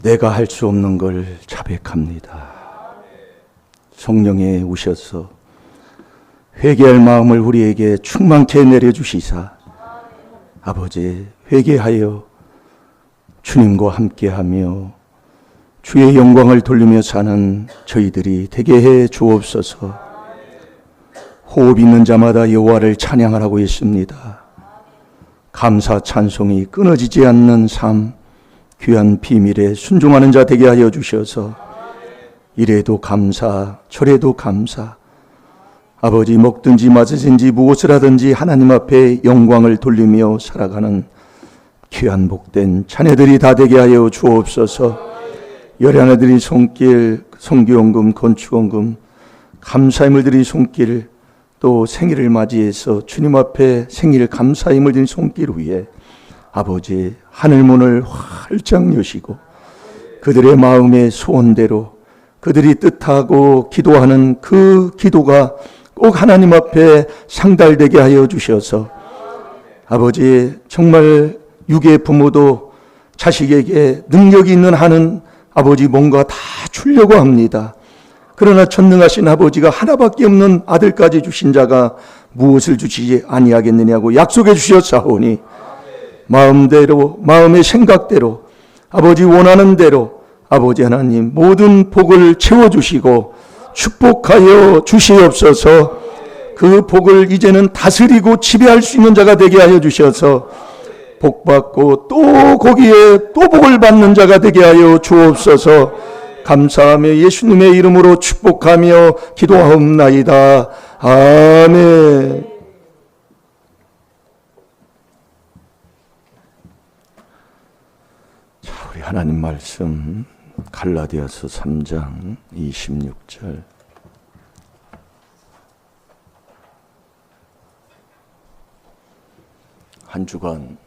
내가 할 수 없는 걸 자백합니다. 성령에 오셔서 회개할 마음을 우리에게 충만케 내려주시사 아버지 회개하여 주님과 함께하며 주의 영광을 돌리며 사는 저희들이 되게 해 주옵소서. 호흡 있는 자마다 여호와를 찬양하라고 했습니다. 감사 찬송이 끊어지지 않는 삶, 귀한 비밀에 순종하는 자 되게 하여 주셔서 이래도 감사, 저래도 감사, 아버지 먹든지 마시든지 무엇을 하든지 하나님 앞에 영광을 돌리며 살아가는 귀한 복된 자녀들이 다 되게 하여 주옵소서. 열애하나들이 손길, 성교원금, 건축원금, 감사임을 드린 손길, 또 생일을 맞이해서 주님 앞에 생일 감사임을 드린 손길 위에 아버지 하늘문을 활짝 여시고 그들의 마음의 소원대로 그들이 뜻하고 기도하는 그 기도가 꼭 하나님 앞에 상달되게 하여 주셔서 아버지 정말 육의 부모도 자식에게 능력이 있는 한은 아버지 뭔가 다 주려고 합니다. 그러나 전능하신 아버지가 하나밖에 없는 아들까지 주신 자가 무엇을 주시지 아니하겠느냐고 약속해 주셨사오니 마음대로 마음의 생각대로 아버지 원하는 대로 아버지 하나님 모든 복을 채워주시고 축복하여 주시옵소서. 그 복을 이제는 다스리고 지배할 수 있는 자가 되게 하여 주셔서 복받고 또 거기에 또 복을 받는 자가 되게 하여 주옵소서. 감사하며 예수님의 이름으로 축복하며 기도하옵나이다. 아멘. 자, 우리 하나님 말씀 갈라디아서 3장 26절. 한 주간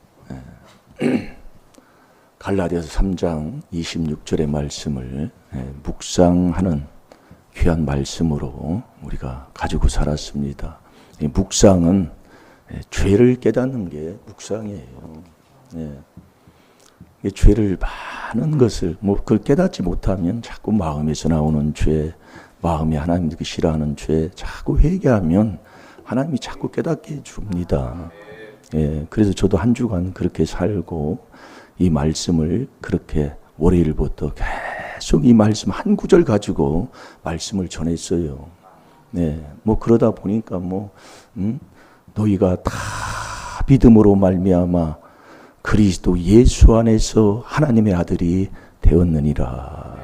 갈라디아서 3장 26절의 말씀을 묵상하는 귀한 말씀으로 우리가 가지고 살았습니다. 이 묵상은 죄를 깨닫는 게 묵상이에요. 죄를 많은 것을 그걸 깨닫지 못하면 자꾸 마음에서 나오는 죄, 마음이 하나님께 싫어하는 죄 자꾸 회개하면 하나님이 자꾸 깨닫게 해줍니다. 그래서 저도 한 주간 그렇게 살고 이 말씀을 그렇게 월요일부터 계속 이 말씀 한 구절 가지고 말씀을 전했어요. 그러다 보니까 너희가 다 믿음으로 말미암아 그리스도 예수 안에서 하나님의 아들이 되었느니라.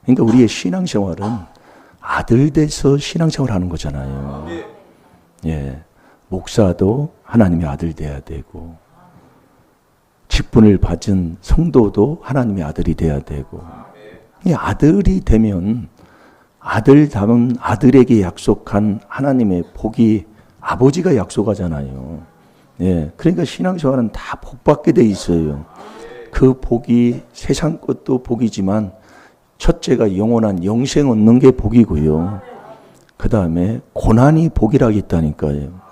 그러니까 우리의 신앙생활은 아들 돼서 신앙생활하는 거잖아요. 목사도 하나님의 아들 돼야 되고 직분을 받은 성도도 하나님의 아들이 돼야 되고 이 아들이 되면 아들다운 아들에게 약속한 하나님의 복이 아버지가 약속하잖아요. 그러니까 신앙생활은 다 복받게 돼 있어요. 그 복이 세상 것도 복이지만 첫째가 영원한 영생 얻는 게 복이고요. 그 다음에 고난이 복이라겠다니까요.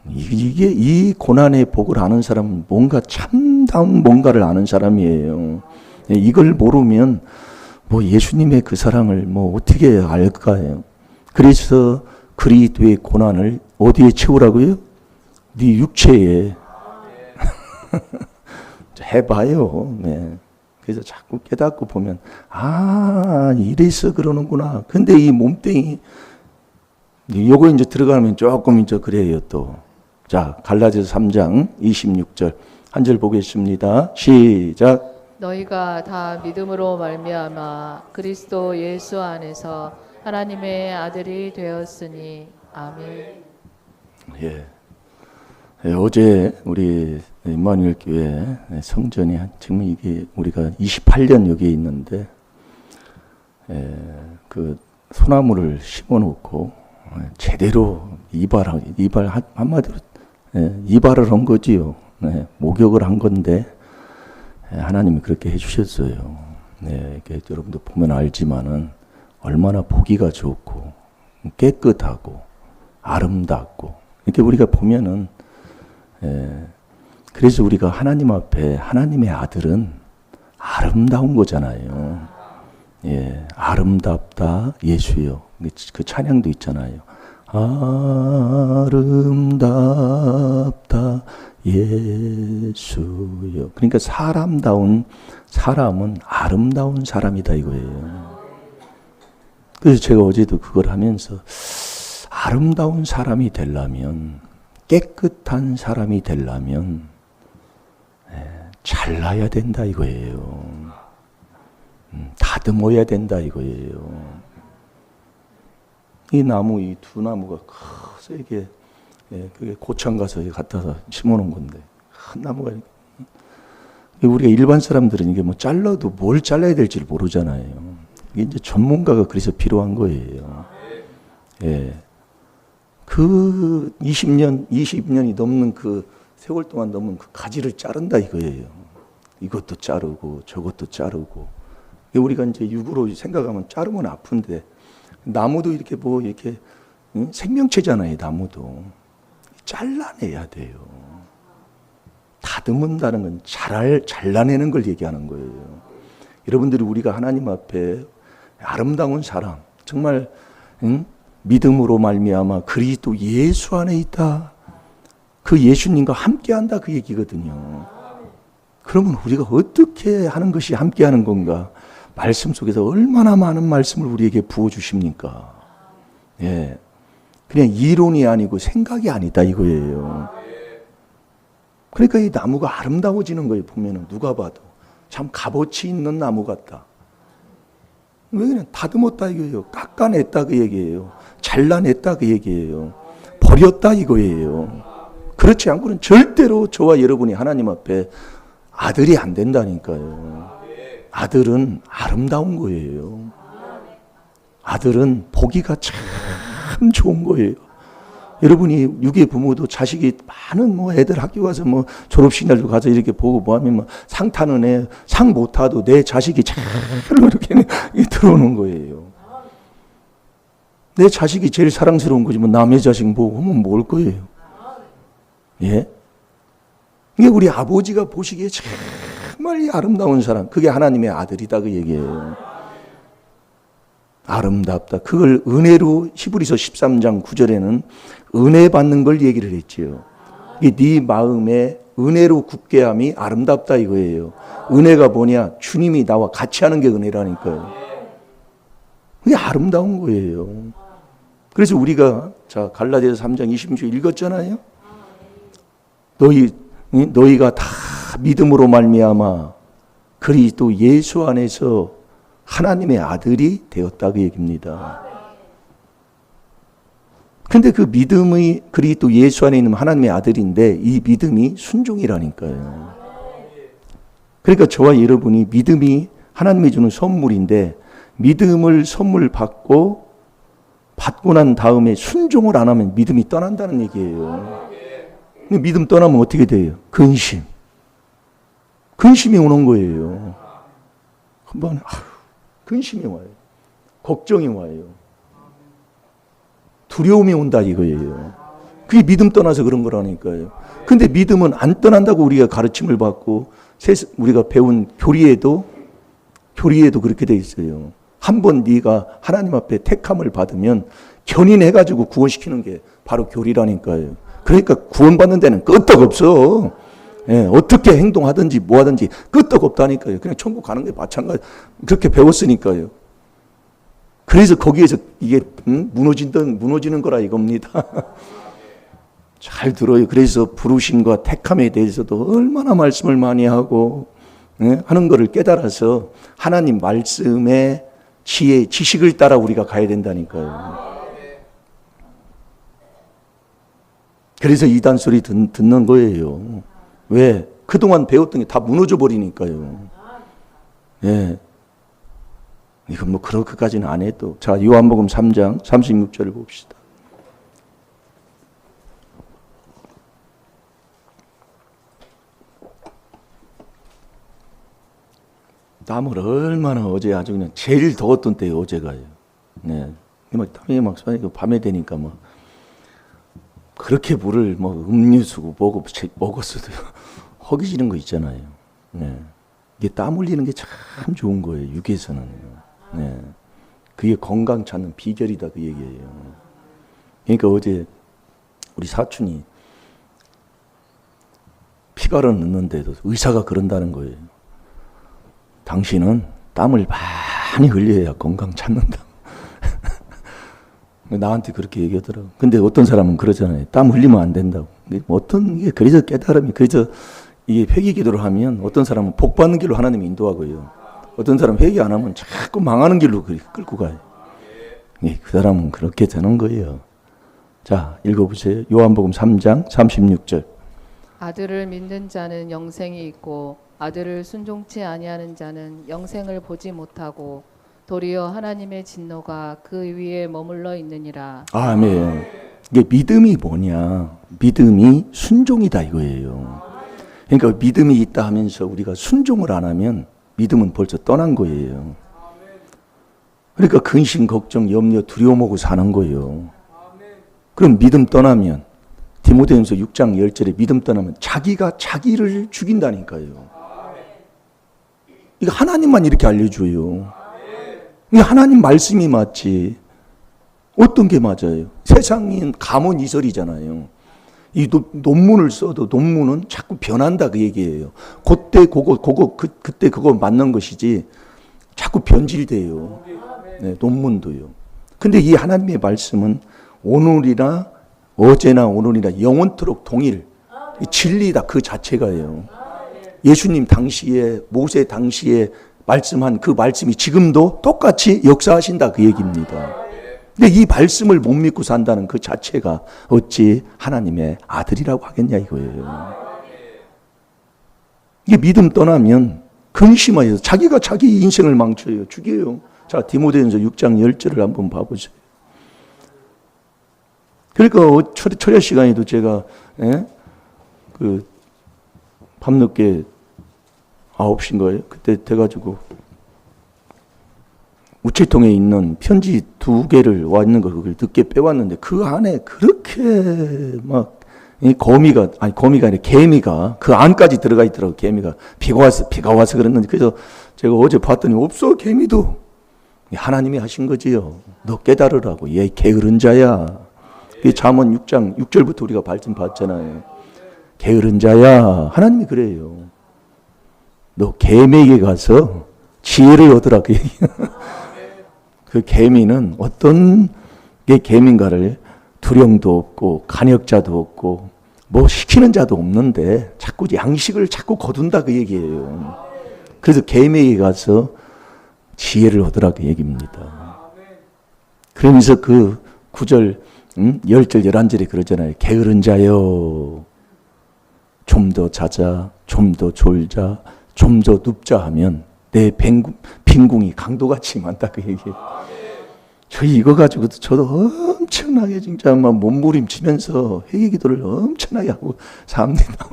이게 이 고난의 복을 아는 사람은 뭔가 참다운 뭔가를 아는 사람이에요. 이걸 모르면 예수님의 그 사랑을 어떻게 알까요? 그래서 그리스도의 고난을 어디에 채우라고요? 네 육체에 해봐요. 그래서 자꾸 깨닫고 보면 이래서 그러는구나. 근데 이 몸뚱이 요거 이제 들어가면 조금 이제 그래요 또. 자, 갈라디아서 3장 26절 한 절 보겠습니다. 시작. 너희가 다 믿음으로 말미암아 그리스도 예수 안에서 하나님의 아들이 되었으니 아멘. 어제 우리 임마누엘 교회 성전이 지금 이게 우리가 28년 여기에 있는데 그 소나무를 심어놓고 제대로 이발 한마디로 이발을 한 거지요. 목욕을 한 건데 하나님이 그렇게 해주셨어요. 여러분도 보면 알지만은 얼마나 보기가 좋고 깨끗하고 아름답고 이렇게 우리가 보면은 그래서 우리가 하나님 앞에 하나님의 아들은 아름다운 거잖아요. 예, 아름답다 예수여. 그 찬양도 있잖아요. 아름답다 예수여. 그러니까 사람은 아름다운 사람이다 이거예요. 그래서 제가 어제도 그걸 하면서 아름다운 사람이 되려면, 깨끗한 사람이 되려면 잘나야 된다 이거예요. 다듬어야 된다 이거예요. 이 나무, 이 두 나무가 커서 이게, 그게 고창 가서 갖다서 심어놓은 건데, 큰 나무가, 우리가 일반 사람들은 이게 뭐 잘라도 뭘 잘라야 될지를 모르잖아요. 이게 이제 전문가가 그래서 필요한 거예요. 예. 그 20년이 넘는 그 세월 동안 넘은 그 가지를 자른다 이거예요. 이것도 자르고 저것도 자르고. 우리가 이제 육으로 생각하면 자르면 아픈데, 나무도 이렇게 뭐 이렇게 생명체잖아요. 나무도 잘라내야 돼요. 다듬는다는 건 잘라내는 걸 얘기하는 거예요. 여러분들이 우리가 하나님 앞에 아름다운 사람, 정말 믿음으로 말미암아 그리스도 예수 안에 있다. 그 예수님과 함께한다 그 얘기거든요. 그러면 우리가 어떻게 하는 것이 함께하는 건가? 말씀 속에서 얼마나 많은 말씀을 우리에게 부어주십니까? 예. 그냥 이론이 아니고 생각이 아니다 이거예요. 그러니까 이 나무가 아름다워지는 거예요. 보면은 누가 봐도 참 값어치 있는 나무 같다. 왜 그냥 다듬었다 이거예요. 깎아냈다 그 얘기예요. 잘라냈다 그 얘기예요. 버렸다 이거예요. 그렇지 않고는 절대로 저와 여러분이 하나님 앞에 아들이 안 된다니까요. 아들은 아름다운 거예요. 아들은 보기가 참 좋은 거예요. 여러분이 육의 부모도 자식이 많은 뭐 애들 학교 가서 뭐 졸업식 날도 가서 이렇게 보고 뭐 하면 뭐 상 타는 애, 상 못 타도 내 자식이 잘 이렇게 들어오는 거예요. 내 자식이 제일 사랑스러운 거지 뭐 남의 자식 보고 하면 뭘 거예요. 예? 이게 우리 아버지가 보시기에 정말 이 아름다운 사람, 그게 하나님의 아들이다 그 얘기예요. 아름답다. 그걸 은혜로 히브리서 13장 9절에는 은혜 받는 걸 얘기를 했지요. 이게 네 마음에 은혜로 굳게 함이 아름답다 이거예요. 은혜가 뭐냐? 주님이 나와 같이 하는 게 은혜라니까요. 그게 아름다운 거예요. 그래서 우리가 자 갈라디아서 3장 26절 읽었잖아요. 너희가 다 믿음으로 말미암아 그리스도 예수 안에서 하나님의 아들이 되었다 그 얘기입니다. 근데 그 믿음이 그리스도 예수 안에 있는 하나님의 아들인데 이 믿음이 순종이라니까요. 그러니까 저와 여러분이 믿음이 하나님이 주는 선물인데 믿음을 선물 받고 난 다음에 순종을 안 하면 믿음이 떠난다는 얘기예요. 믿음 떠나면 어떻게 돼요? 근심이 오는 거예요. 한번 근심이 와요. 걱정이 와요. 두려움이 온다 이거예요. 그게 믿음 떠나서 그런 거라니까요. 근데 믿음은 안 떠난다고 우리가 가르침을 받고 우리가 배운 교리에도 그렇게 돼 있어요. 한번 네가 하나님 앞에 택함을 받으면 견인해가지고 구원시키는 게 바로 교리라니까요. 그러니까 구원받는 데는 끄떡 없어. 예, 어떻게 행동하든지 뭐하든지 끄떡 없다니까요. 그냥 천국 가는 게 마찬가지. 그렇게 배웠으니까요. 그래서 거기에서 이게 무너지는 거라 이겁니다. 잘 들어요. 그래서 부르심과 택함에 대해서도 얼마나 말씀을 많이 하고 하는 거를 깨달아서 하나님 말씀의 지혜, 지식을 따라 우리가 가야 된다니까요. 그래서 이단 소리 듣는 거예요. 왜? 그동안 배웠던 게 다 무너져 버리니까요. 예. 이건 뭐 그렇게까지는 안 해도. 자, 요한복음 3장 36절을 봅시다. 땀을 얼마나 어제 아주 그냥 제일 더웠던 때예요, 어제가요. 네. 막 땀이 막 쏘니까 밤에 되니까 뭐 그렇게 물을 뭐 음료수고 먹었어도 허기지는 거 있잖아요. 네. 이게 땀 흘리는 게 참 좋은 거예요. 육에서는. 네. 그게 건강 찾는 비결이다 그 얘기예요. 그러니까 어제 우리 사촌이 피가를 넣는데도 의사가 그런다는 거예요. 당신은 땀을 많이 흘려야 건강 찾는다. 나한테 그렇게 얘기하더라고. 근데 어떤 사람은 그러잖아요. 땀 흘리면 안 된다고. 어떤 게 그래서 깨달음이 그래서 이게 회개 기도를 하면 어떤 사람은 복 받는 길로 하나님이 인도하고요. 어떤 사람은 회개 안 하면 자꾸 망하는 길로 끌고 가요. 그 사람은 그렇게 되는 거예요. 자, 읽어보세요. 요한복음 3장 36절. 아들을 믿는 자는 영생이 있고 아들을 순종치 아니하는 자는 영생을 보지 못하고 도리어 하나님의 진노가 그 위에 머물러 있느니라. 아멘. 이게 믿음이 뭐냐? 믿음이 순종이다 이거예요. 그러니까 믿음이 있다 하면서 우리가 순종을 안 하면 믿음은 벌써 떠난 거예요. 그러니까 근심, 걱정, 염려, 두려움하고 사는 거예요. 그럼 믿음 떠나면 디모데전서 6장 10절에 믿음 떠나면 자기가 자기를 죽인다니까요. 이거 하나님만 이렇게 알려줘요. 이게 하나님 말씀이 맞지. 어떤 게 맞아요? 세상인 가문이설이잖아요. 이 논문을 써도 논문은 자꾸 변한다 그 얘기예요. 그때 그때 그거 맞는 것이지 자꾸 변질돼요. 네, 논문도요. 근데 이 하나님의 말씀은 오늘이나 어제나 오늘이나 영원토록 동일 진리다 그 자체가요. 예수님 당시에 모세 당시에 말씀한 그 말씀이 지금도 똑같이 역사하신다 그 얘기입니다. 근데 이 말씀을 못 믿고 산다는 그 자체가 어찌 하나님의 아들이라고 하겠냐 이거예요. 이게 믿음 떠나면 근심하여서 자기가 자기 인생을 망쳐요. 죽여요. 자, 디모데전서 6장 10절을 한번 봐보세요. 그러니까 철야 시간에도 제가 그 밤늦게 9시인가요? 그때 돼가지고 우체통에 있는 편지 2개를 와 있는 걸 그걸 늦게 빼왔는데 그 안에 그렇게 막 거미가 아니라 개미가 그 안까지 들어가 있더라고. 개미가 비가 와서 그랬는지. 그래서 제가 어제 봤더니 없어 개미도. 하나님이 하신 거지요. 너 깨달으라고. 얘 게으른 자야. 잠언 6장 6절부터 우리가 말씀 봤잖아요. 게으른 자야. 하나님이 그래요. 너 개미에게 가서 지혜를 얻으라 그 얘기. 그 개미는 어떤 게 개미인가를 두령도 없고 간역자도 없고 뭐 시키는 자도 없는데 자꾸 양식을 자꾸 거둔다 그 얘기예요. 그래서 개미에게 가서 지혜를 얻으라 그 얘기입니다. 그러면서 그 9절 10절 11절에 그러잖아요. 게으른 자여 좀 더 자자 좀 더 졸자 좀 더 눕자 하면 내 빈궁이 강도같이 많다 그 얘기예요. 저희 이거 가지고도 저도 엄청나게 진짜 막 몸부림치면서 회개 기도를 엄청나게 하고 삽니다.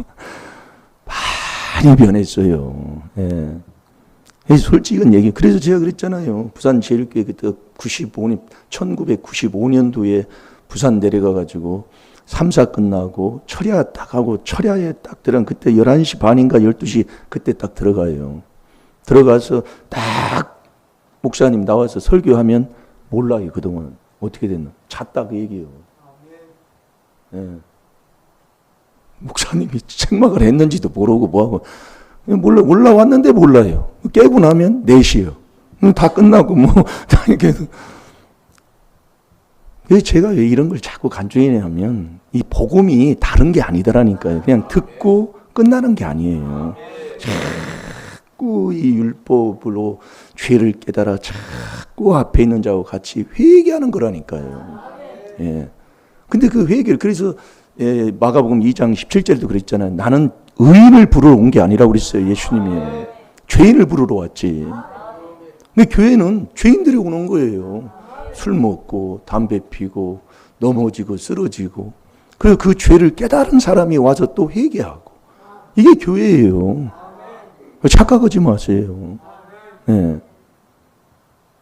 많이 변했어요. 예. 솔직한 얘기. 그래서 제가 그랬잖아요. 부산 제일교회 그때 1995년도에 부산 내려가가지고 3사 끝나고 철야 딱 하고 철야에 딱 들어간 그때 11시 반인가 12시 그때 딱 들어가요. 들어가서 딱 목사님 나와서 설교하면 몰라요. 그동안 어떻게 됐나. 잤다 그 얘기예요. 예. 목사님이 책막을 했는지도 모르고 뭐하고 올라왔는데 몰라요. 깨고 나면 4시요. 다 끝나고 뭐 다 이렇게. 제가 왜 이런 걸 자꾸 간주해내냐면 이 복음이 다른 게 아니더라니까요. 그냥 듣고 끝나는 게 아니에요. 자꾸 이 율법으로 죄를 깨달아 자꾸 앞에 있는 자와 같이 회개하는 거라니까요. 예. 근데 그 회개를 그래서 마가복음 2장 17절도 그랬잖아요. 나는 의인을 부르러 온 게 아니라고 그랬어요. 예수님이. 죄인을 부르러 왔지. 근데 교회는 죄인들이 오는 거예요. 술 먹고 담배 피고 넘어지고 쓰러지고 그리고 그 죄를 깨달은 사람이 와서 또 회개하고 이게 교회예요. 착각하지 마세요. 네.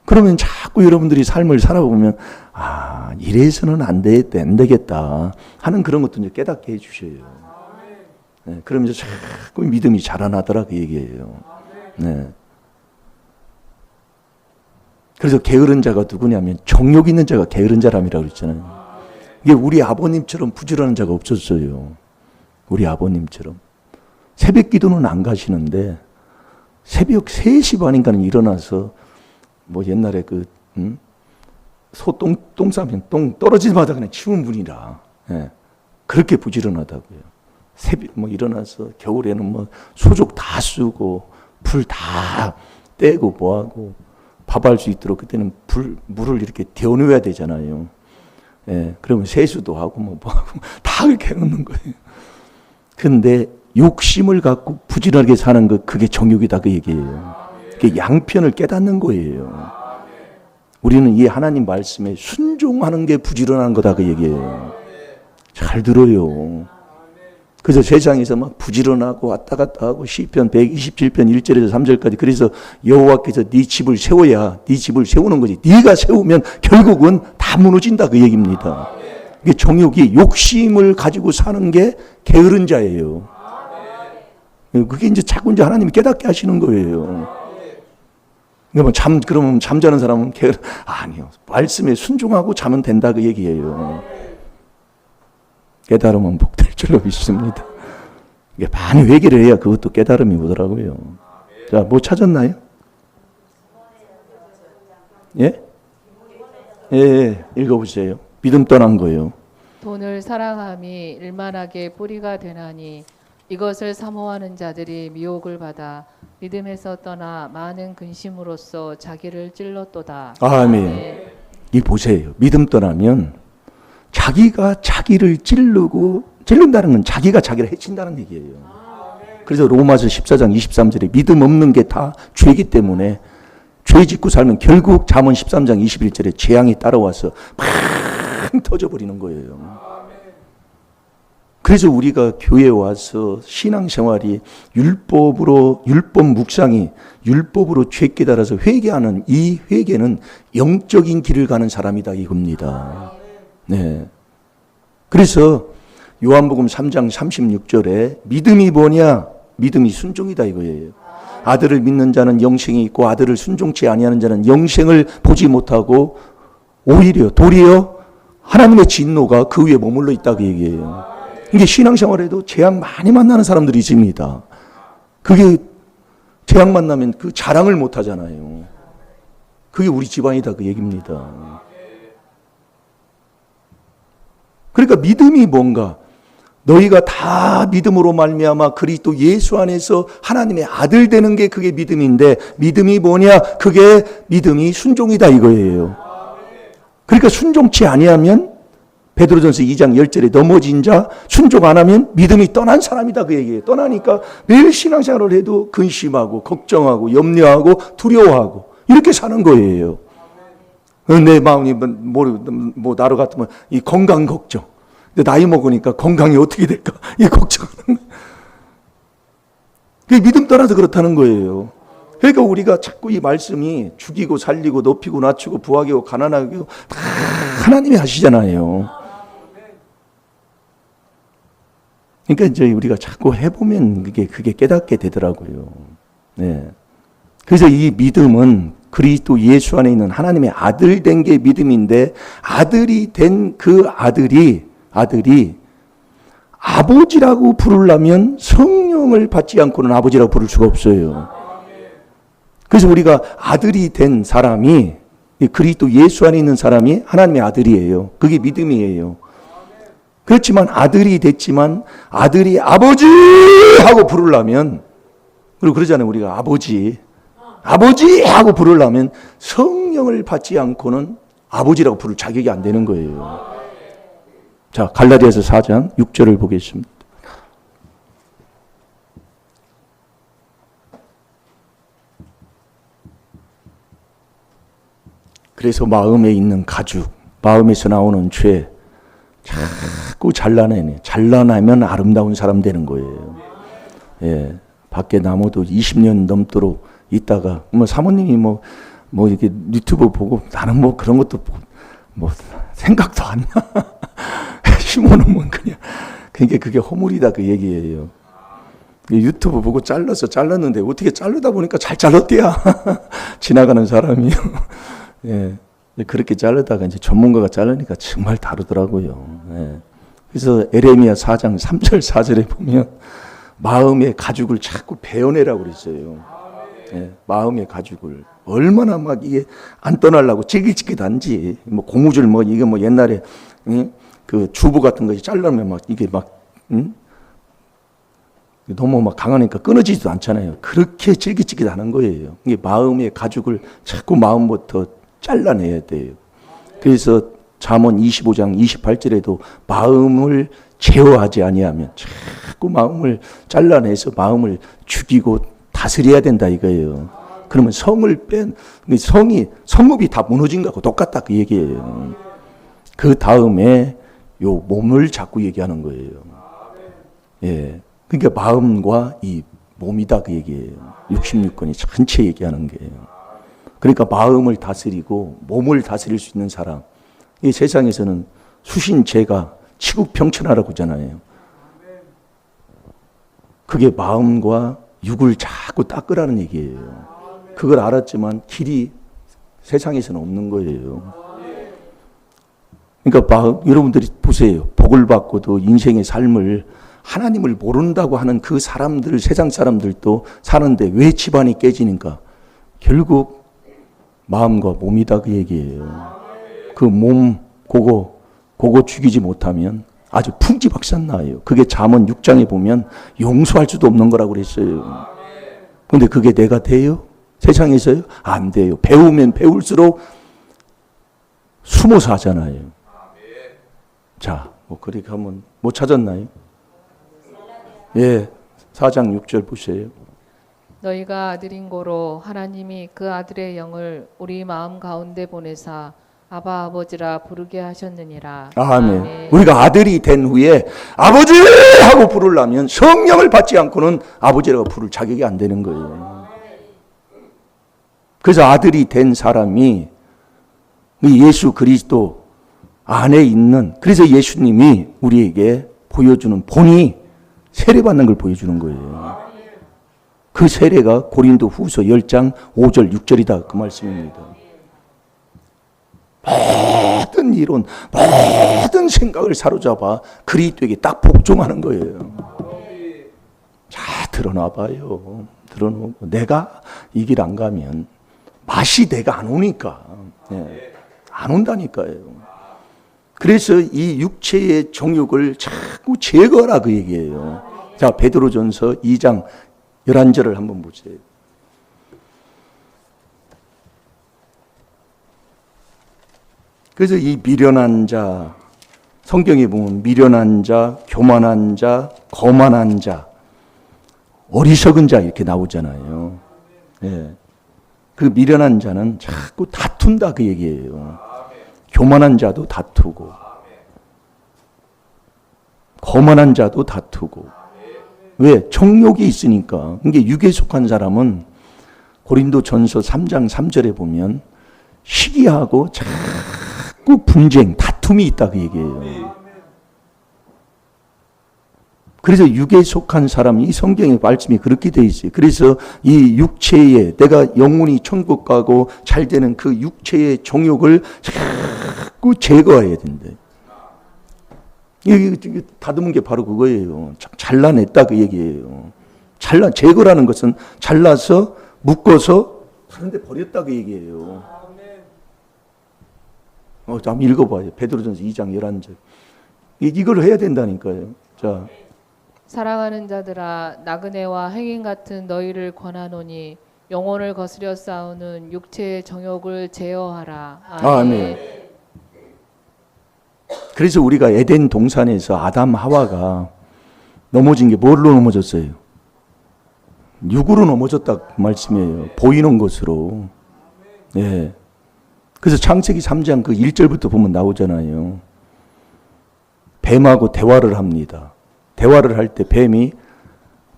그러면 자꾸 여러분들이 삶을 살아보면 이래서는 안 되겠다 하는 그런 것도 이제 깨닫게 해주셔요. 네. 그러면서 자꾸 믿음이 자라나더라 그 얘기예요. 네. 그래서 게으른 자가 누구냐면 정욕 있는 자가 게으른 자람이라고 그랬잖아요. 이게 우리 아버님처럼 부지런한 자가 없었어요. 우리 아버님처럼. 새벽 기도는 안 가시는데 새벽 3시 반인가는 일어나서 뭐 옛날에 소 똥 싸면 똥 떨어지자마자 그냥 치운 분이라. 예. 그렇게 부지런하다고요. 새벽 뭐 일어나서 겨울에는 뭐 소족 다 쓰고 불 다 떼고 뭐하고 밥할 수 있도록 그때는 물을 이렇게 데워놓아야 되잖아요. 예. 그러면 세수도 하고 뭐하고 다 그렇게 해놓는 거예요. 근데 욕심을 갖고 부지런하게 사는 것, 그게 정욕이다 그 얘기예요. 그게 양편을 깨닫는 거예요. 우리는 이 하나님 말씀에 순종하는 게 부지런한 거다 그 얘기예요. 잘 들어요. 그래서 세상에서 막 부지런하고 왔다 갔다 하고 시편 127편 1절에서 3절까지 그래서 여호와께서 네 집을 세워야 네 집을 세우는 거지. 네가 세우면 결국은 다 무너진다 그 얘기입니다. 이게 정욕이 욕심을 가지고 사는 게 게으른 자예요. 그게 이제 자꾸 이제 하나님이 깨닫게 하시는 거예요. 그러면 잠자는 사람은 아니요. 말씀에 순종하고 자면 된다 그 얘기예요. 깨달으면 복될 줄로 믿습니다. 이게 많이 회개를 해야 그것도 깨달음이 오더라고요. 자, 뭐 찾았나요? 예? 예, 읽어보세요. 믿음 떠난 거예요. 돈을 사랑함이 일만하게 뿌리가 되나니 이것을 사모하는 자들이 미혹을 받아 믿음에서 떠나 많은 근심으로써 자기를 찔렀도다. 아멘. 이 보세요. 믿음 떠나면 자기가 자기를 찔른다는 건 자기가 자기를 해친다는 얘기예요. 그래서 로마서 14장 23절에 믿음 없는 게 다 죄이기 때문에 죄 짓고 살면 결국 잠언 13장 21절에 재앙이 따라와서 팡 터져버리는 거예요. 그래서 우리가 교회에 와서 신앙생활이 율법 묵상이 율법으로 죄 깨달아서 회개하는 이 회개는 영적인 길을 가는 사람이다 이겁니다. 네. 그래서 요한복음 3장 36절에 믿음이 뭐냐? 믿음이 순종이다 이거예요. 아들을 믿는 자는 영생이 있고 아들을 순종치 아니하는 자는 영생을 보지 못하고 오히려 도리어 하나님의 진노가 그 위에 머물러 있다 그 얘기예요. 이게 신앙생활에도 재앙 많이 만나는 사람들이 있습니다. 그게 재앙 만나면 그 자랑을 못 하잖아요. 그게 우리 집안이다 그 얘기입니다. 그러니까 믿음이 뭔가? 너희가 다 믿음으로 말미암아 그리스도 예수 안에서 하나님의 아들 되는 게 그게 믿음인데 믿음이 뭐냐? 그게 믿음이 순종이다 이거예요. 그러니까 순종치 아니하면 베드로전서 2장 10절에 넘어진 자 순종 안 하면 믿음이 떠난 사람이다 그 얘기예요. 떠나니까 매일 신앙생활을 해도 근심하고 걱정하고 염려하고 두려워하고 이렇게 사는 거예요. 내 마음이 뭐 나로 같으면 이 건강 걱정. 근데 나이 먹으니까 건강이 어떻게 될까 이 걱정하는 거예요. 그게 믿음 떠나서 그렇다는 거예요. 그러니까 우리가 자꾸 이 말씀이 죽이고 살리고 높이고 낮추고 부하게 하고 가난하게 하고 다 하나님이 하시잖아요. 그러니까 이제 우리가 자꾸 해보면 그게 깨닫게 되더라고요. 네. 그래서 이 믿음은 그리스도 예수 안에 있는 하나님의 아들 된 게 믿음인데 아들이 된 그 아들이 아버지라고 부르려면 성령을 받지 않고는 아버지라고 부를 수가 없어요. 그래서 우리가 아들이 된 사람이 그리스도 예수 안에 있는 사람이 하나님의 아들이에요. 그게 믿음이에요. 그렇지만 아들이 됐지만 아들이 아버지 하고 부르려면 그리고 그러잖아요. 우리가 아버지 하고 부르려면 성령을 받지 않고는 아버지라고 부를 자격이 안 되는 거예요. 자, 갈라디아서 4장 6절을 보겠습니다. 그래서 마음에 있는 가죽, 마음에서 나오는 죄 자꾸 잘라내면 아름다운 사람 되는 거예요. 예, 밖에 나무도 20년 넘도록 있다가 사모님이 뭐 이렇게 유튜브 보고 나는 뭐 그런 것도 뭐 생각도 안 나. 심어놓으면 그냥 그게 허물이다 그 얘기예요. 유튜브 보고 잘랐는데 어떻게 자르다 보니까 잘 잘랐대야. 지나가는 사람이요. 예. 그렇게 자르다가 이제 전문가가 자르니까 정말 다르더라고요. 예. 그래서 에레미야 4장 3절 4절에 보면 마음의 가죽을 자꾸 베어내라고 그랬어요. 예. 마음의 가죽을 얼마나 막 이게 안 떠나려고 찌깃찌깃한지 뭐 고무줄 뭐 이게 뭐 옛날에 그 주부 같은 거 잘라면 막 이게 막 너무 막 강하니까 끊어지지도 않잖아요. 그렇게 찔깃찔깃하는 거예요. 이게 마음의 가죽을 자꾸 마음부터 잘라내야 돼요. 그래서 잠언 25장 28절에도 마음을 제어하지 아니하면 자꾸 마음을 잘라내서 마음을 죽이고 다스려야 된다 이거예요. 그러면 성을 성읍이 다 무너진 거하고 똑같다 그 얘기예요. 그 다음에 요 몸을 자꾸 얘기하는 거예요. 예. 그러니까 마음과 이 몸이다 그 얘기예요. 66권이 전체 얘기하는 거예요. 그러니까 마음을 다스리고 몸을 다스릴 수 있는 사람. 이 세상에서는 수신제가 치국평천하라고 하잖아요. 그게 마음과 육을 자꾸 닦으라는 얘기예요. 그걸 알았지만 길이 세상에서는 없는 거예요. 그러니까 여러분들이 보세요. 복을 받고도 인생의 삶을 하나님을 모른다고 하는 그 사람들, 세상 사람들도 사는데 왜 집안이 깨지니까? 결국 마음과 몸이다 그 얘기예요. 그 몸, 그거 죽이지 못하면 아주 풍지박산 나요. 그게 잠언 6장에 보면 용서할 수도 없는 거라고 그랬어요. 근데 그게 내가 돼요? 세상에서요? 안 돼요. 배우면 배울수록 숨어서 하잖아요. 자, 뭐 그렇게 하면 못 찾았나요? 예, 4장 6절 보세요. 너희가 아들인 고로 하나님이 그 아들의 영을 우리 마음 가운데 보내사 아바 아버지라 부르게 하셨느니라. 아멘. 아멘. 우리가 아들이 된 후에 아버지 하고 부르려면 성령을 받지 않고는 아버지라고 부를 자격이 안 되는 거예요. 그래서 아들이 된 사람이 예수 그리스도 안에 있는, 그래서 예수님이 우리에게 보여주는 본이 세례받는 걸 보여주는 거예요. 그 세례가 고린도 후서 10장 5절 6절이다 그 말씀입니다. 모든 이론, 모든 생각을 사로잡아 그리스도에게 딱 복종하는 거예요. 자, 드러나봐요. 드러나고 내가 이 길 안 가면 맛이 내가 안 오니까. 네. 안 온다니까요. 그래서 이 육체의 정욕을 자꾸 제거하라 그 얘기예요. 자, 베드로전서 2장 11절을 한번 보세요. 그래서 이 미련한 자, 성경에 보면 미련한 자, 교만한 자, 거만한 자, 어리석은 자 이렇게 나오잖아요. 예. 그 미련한 자는 자꾸 다툰다 그 얘기예요. 교만한 자도 다투고 거만한 자도 다투고. 왜? 정욕이 있으니까. 이게 육에 속한 사람은 고린도전서 3장 3절에 보면 시기하고 자꾸 분쟁, 다툼이 있다 그 얘기예요. 그래서 육에 속한 사람, 이 성경의 말씀이 그렇게 돼 있어요. 그래서 이 육체에 내가 영혼이 천국 가고 잘 되는 그 육체의 정욕을 자꾸 제거해야 된대. 이게 다듬은 게 바로 그거예요. 잘라냈다 그 얘기예요. 제거라는 것은 잘라서 묶어서 그런데 버렸다 그 얘기예요. 한번 읽어봐요. 베드로전서 2장 11절. 이걸 해야 된다니까요. 자. 사랑하는 자들아 나그네와 행인 같은 너희를 권하노니 영혼을 거스려 싸우는 육체의 정욕을 제어하라. 아멘. 그래서 우리가 에덴 동산에서 아담 하와가 넘어진 게 뭘로 넘어졌어요? 육으로 넘어졌다 그 말씀이에요. 보이는 것으로. 예. 그래서 창세기 3장 그 1절부터 보면 나오잖아요. 뱀하고 대화를 합니다. 대화를 할 때 뱀이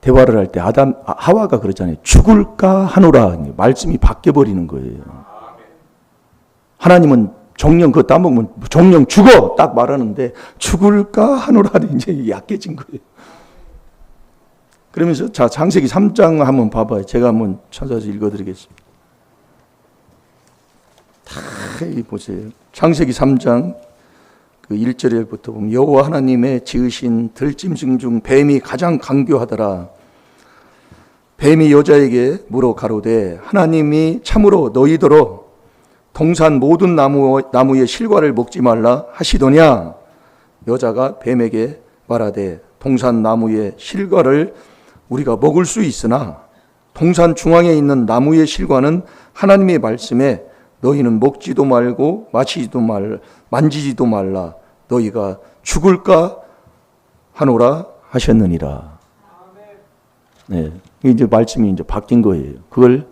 대화를 할 때 하와가 그러잖아요. 죽을까 하노라. 말씀이 바뀌어 버리는 거예요. 하나님은 정령 그거 따먹으면 정령 죽어 딱 말하는데 죽을까 하노라 이제 약해진 거예요. 그러면서 자, 창세기 3장 한번 봐봐요. 제가 한번 찾아서 읽어드리겠습니다. 다 보세요. 창세기 3장 그 1절부터 보면 여호와 하나님의 지으신 들짐승 중 뱀이 가장 강교하더라. 뱀이 여자에게 물어 가로되 하나님이 참으로 너희더러 동산 모든 나무의 실과를 먹지 말라 하시더냐. 여자가 뱀에게 말하되 동산 나무의 실과를 우리가 먹을 수 있으나 동산 중앙에 있는 나무의 실과는 하나님의 말씀에 너희는 먹지도 말고 마시지도 말 만지지도 말라 너희가 죽을까 하노라 하셨느니라. 네, 이제 말씀이 이제 바뀐 거예요. 그걸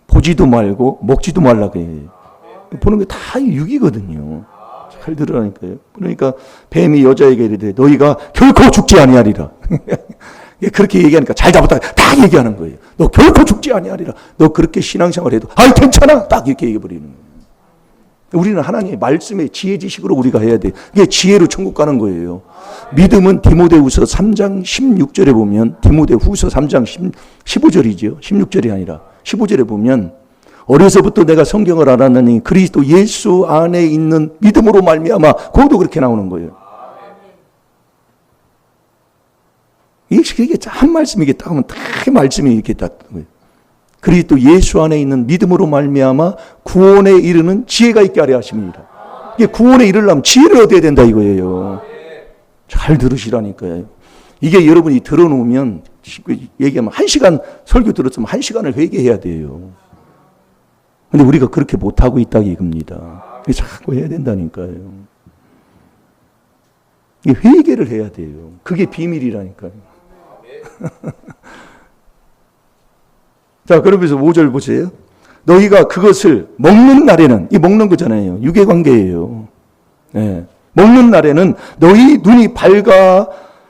보지도 말고 먹지도 말라 그래요. 보는 게 다 육이거든요. 잘 들으라니까요. 그러니까 뱀이 여자에게 이르되 너희가 결코 죽지 아니하리라. 그렇게 얘기하니까 잘 잡았다 딱 얘기하는 거예요. 너 결코 죽지 아니하리라. 너 그렇게 신앙생활해도 아이 괜찮아 딱 이렇게 얘기해버리는 거예요. 우리는 하나님의 말씀의 지혜 지식으로 우리가 해야 돼요. 이게 지혜로 천국 가는 거예요. 믿음은 디모데후서 3장 16절에 보면 디모데후서 3장 15절이죠. 16절이 아니라 15절에 보면 어려서부터 내가 성경을 알았느니 그리스도 예수 안에 있는 믿음으로 말미암아 거기도 그렇게 나오는 거예요. 이게 한 말씀이 이게 딱 하면 다 말씀이 이렇게 딱 그리스도 예수 안에 있는 믿음으로 말미암아 구원에 이르는 지혜가 있게 하려 하심이니라. 이게 구원에 이르려면 지혜를 얻어야 된다 이거예요. 잘 들으시라니까요. 이게 여러분이 들어놓으면 얘기하면 1시간 설교 들었으면 1시간을 회개해야 돼요. 근데 우리가 그렇게 못하고 있다 이겁니다. 자꾸 해야 된다니까요. 회개를 해야 돼요. 그게 비밀이라니까요. 자, 그러면서 5절 보세요. 너희가 그것을 먹는 날에는, 이 먹는 거잖아요. 유괴관계예요. 네. 먹는 날에는 너희 눈이 밝아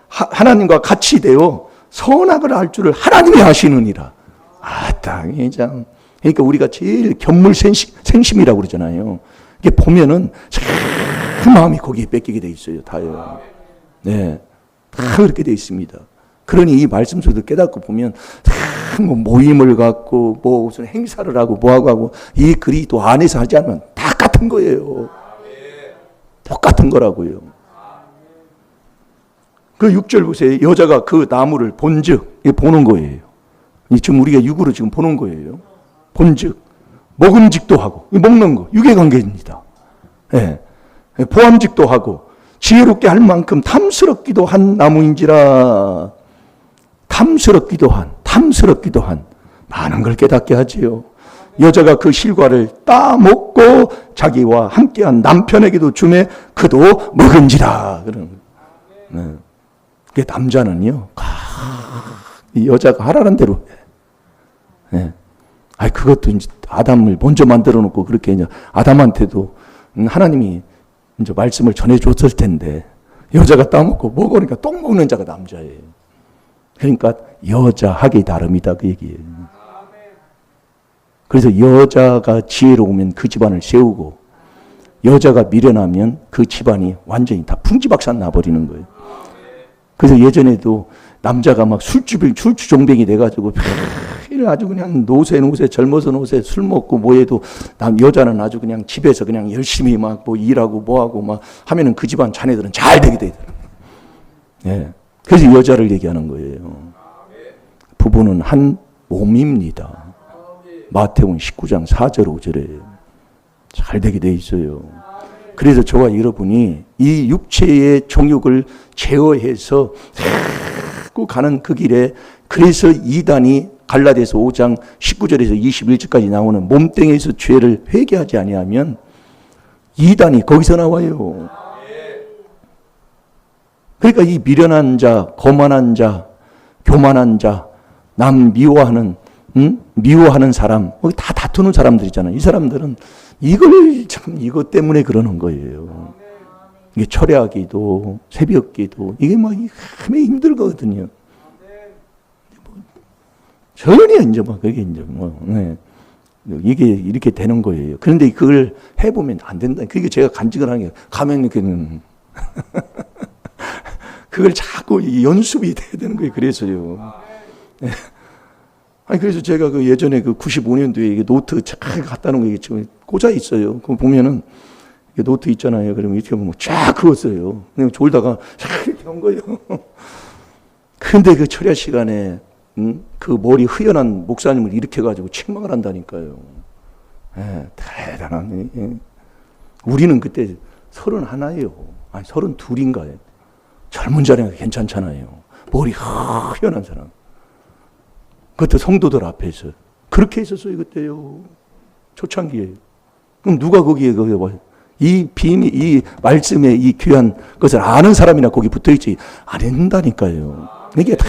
하나님과 같이 되어 선악을 알 줄을 하나님이 아시느니라. 땅이 참. 그러니까 우리가 제일 견물생심이라고 그러잖아요. 이게 보면은 그 마음이 거기에 뺏기게 돼 있어요. 다요. 네. 다 그렇게 돼 있습니다. 그러니 이 말씀 속에도 깨닫고 보면 뭐 모임을 갖고 뭐 무슨 행사를 하고 뭐하고 하고 이 그리스도 안에서 하지 않으면 다 같은 거예요. 똑같은 거라고요. 그 6절 보세요. 여자가 그 나무를 본즉 보는 거예요. 지금 우리가 육으로 지금 보는 거예요. 본즉 먹음직도 하고 먹는 거 유괴관계입니다. 예. 보암직도 하고 지혜롭게 할 만큼 탐스럽기도 한 나무인지라. 탐스럽기도 한 많은 걸 깨닫게 하지요. 여자가 그 실과를 따먹고 자기와 함께한 남편에게도 주매 그도 먹은지라. 그런 네. 그 남자는요. 이 여자가 하라는 대로 해. 네. 그것도 이제 아담을 먼저 만들어 놓고 그렇게 이제 아담한테도 하나님이 이제 말씀을 전해줬을 텐데 여자가 따먹고 먹으니까 똥 먹는 자가 남자예요. 그러니까 여자 하기 다름이다 그 얘기예요. 그래서 여자가 지혜로우면 그 집안을 세우고 여자가 미련하면 그 집안이 완전히 다 풍지박산 나버리는 거예요. 그래서 예전에도 남자가 막 술주종뱅이 돼가지고 아주 그냥 노세 젊어서 노세 술 먹고 뭐해도 여자는 아주 그냥 집에서 그냥 열심히 막 뭐 일하고 뭐하고 막 하면은 그 집안 자네들은 잘 되게 되더라고요. 예. 그래서 여자를 얘기하는 거예요. 부부는 한 몸입니다. 마태복음 19장 4절 5절에 잘 되게 돼 있어요. 그래서 저와 여러분이 이 육체의 정욕을 제어해서 자꾸 가는 그 길에 그래서 이단이 갈라디아서 5장 19절에서 21절까지 나오는 몸뚱이에서 죄를 회개하지 아니하면 이단이 거기서 나와요. 그러니까 이 미련한 자, 거만한 자, 교만한 자, 남 미워하는 사람, 다 다투는 사람들이잖아요. 이 사람들은 이것 때문에 그러는 거예요. 이게 철야기도, 새벽기도, 이게 막 힘이 힘들거든요. 전혀 이제 막 그게 이제 네. 이게 이렇게 되는 거예요. 그런데 그걸 해보면 안 된다. 그게 제가 간증을 하는 게 가면 이렇게 그걸 자꾸 연습이 돼야 되는 거예요. 그래서요. 네. 아니, 그래서 제가 그 예전에 그 95년도에 노트 쫙 갖다 놓은 게 지금 꽂아 있어요. 그거 보면은 노트 있잖아요. 그러면 이렇게 보면 쫙 그었어요. 그냥 졸다가 쫙 이렇게 한 거예요. 근데 그 철야 시간에 그 머리 흐연한 목사님을 일으켜가지고 책망을 한다니까요. 예, 대단한. 예. 우리는 그때 31이에요. 아니 32인가요. 젊은 자리가 괜찮잖아요. 머리 흐연한 사람. 그것도 성도들 앞에서 그렇게 했었어요. 그때요. 초창기에. 그럼 누가 거기에 이 비밀, 이 말씀의 이 귀한 것을 아는 사람이나 거기 붙어있지 안 했다니까요. 이게 다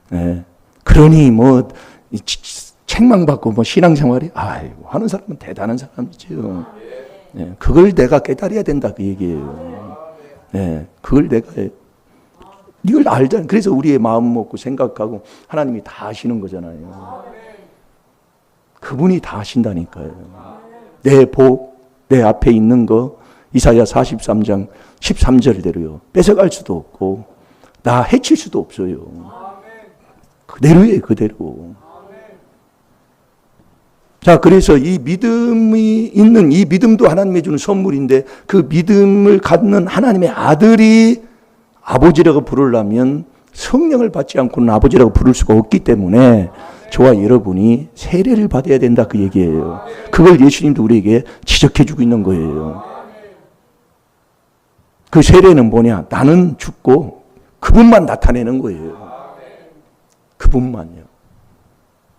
네. 그러니 뭐 책망받고 뭐 신앙생활이 아이고 하는 사람은 대단한 사람이죠. 네. 그걸 내가 깨달아야 된다 그 얘기예요. 네. 그걸 내가 이걸 알잖아요. 그래서 우리의 마음 먹고 생각하고 하나님이 다 아시는 거잖아요. 그분이 다 아신다니까요. 내 복, 내 앞에 있는 거 이사야 43장 13절대로요. 뺏어갈 수도 없고 나 해칠 수도 없어요. 그대로예요. 그대로. 자, 그래서 이 믿음이 있는 이 믿음도 하나님이 주는 선물인데 그 믿음을 갖는 하나님의 아들이 아버지라고 부르려면 성령을 받지 않고는 아버지라고 부를 수가 없기 때문에 저와 여러분이 세례를 받아야 된다 그 얘기예요. 그걸 예수님도 우리에게 지적해 주고 있는 거예요. 그 세례는 뭐냐? 나는 죽고 그분만 나타내는 거예요. 그분만요.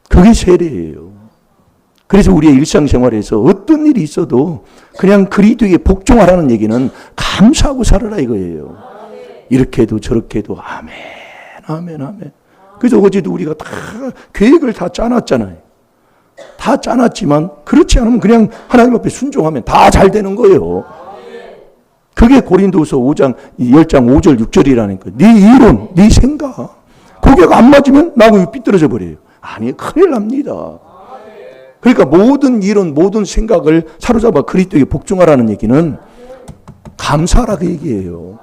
그게 세례예요. 그래서 우리의 일상생활에서 어떤 일이 있어도 그냥 그리스도에게 복종하라는 얘기는 감사하고 살아라 이거예요. 이렇게 해도 저렇게 해도 아멘, 아멘, 아멘. 그래서 어제도 우리가 다 계획을 다 짜놨잖아요. 다 짜놨지만 그렇지 않으면 그냥 하나님 앞에 순종하면 다 잘 되는 거예요. 그게 고린도서 5장, 10장 5절 6절이라니까. 네 이론, 네 생각. 고개가 안 맞으면 나하고 삐뚤어져 버려요. 아니, 큰일 납니다. 그러니까 모든 이론, 모든 생각을 사로잡아 그리스도에게 복종하라는 얘기는 감사라 그 얘기예요.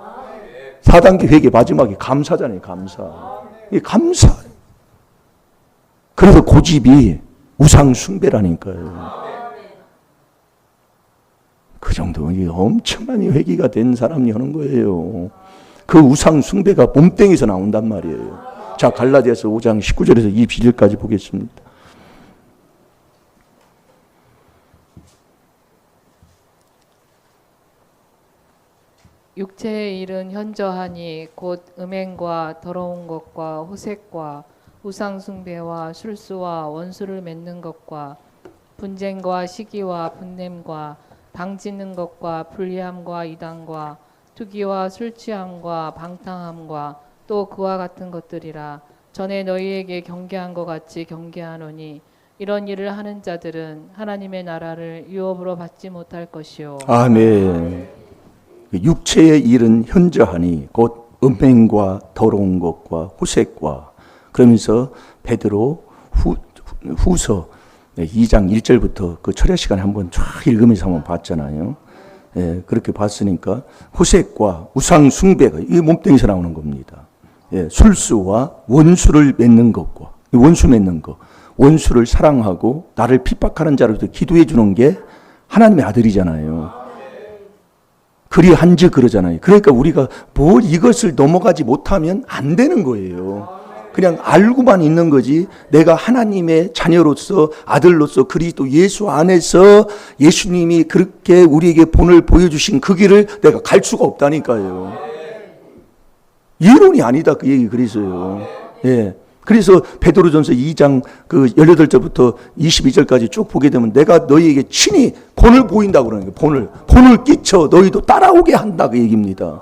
4단계 회개 마지막에 감사잖아요. 감사. 이 감사. 그래서 고집이 우상 숭배라니까요. 그 정도 엄청난 회개가 된 사람이 하는 거예요. 그 우상 숭배가 몸뚱이에서 나온단 말이에요. 자, 갈라디아서 5장 19절에서 22절까지 보겠습니다. 육체의 일은 현저하니 곧 음행과 더러운 것과 호색과 우상 숭배와 술수와 원수를 맺는 것과 분쟁과 시기와 분냄과 당짓는 것과 불리함과 이단과 투기와 술 취함과 방탕함과 또 그와 같은 것들이라. 전에 너희에게 경계한 것 같이 경계하노니 이런 일을 하는 자들은 하나님의 나라를 유업으로 받지 못할 것이요. 아멘. 육체의 일은 현저하니 곧 음행과 더러운 것과 호색과. 그러면서 베드로 후서 2장 1절부터 그 철야 시간에 한번 쫙 읽으면서 한번 봤잖아요. 예, 그렇게 봤으니까 호색과 우상 숭배가 이 몸뚱이에서 나오는 겁니다. 예, 술수와 원수를 맺는 것과 원수 맺는 것, 원수를 사랑하고 나를 핍박하는 자로부터 기도해 주는 게 하나님의 아들이잖아요. 그리 한즉 그러잖아요. 그러니까 우리가 뭘 이것을 넘어가지 못하면 안 되는 거예요. 그냥 알고만 있는 거지. 내가 하나님의 자녀로서 아들로서 그리스도 예수 안에서 예수님이 그렇게 우리에게 본을 보여주신 그 길을 내가 갈 수가 없다니까요. 이론이 아니다 그 얘기 그래서요. 예. 그래서 베드로전서 2장 그 18절부터 22절까지 쭉 보게 되면 내가 너희에게 친히 본을 보인다고 그러는 거예요. 본을 끼쳐 너희도 따라오게 한다 그 얘기입니다.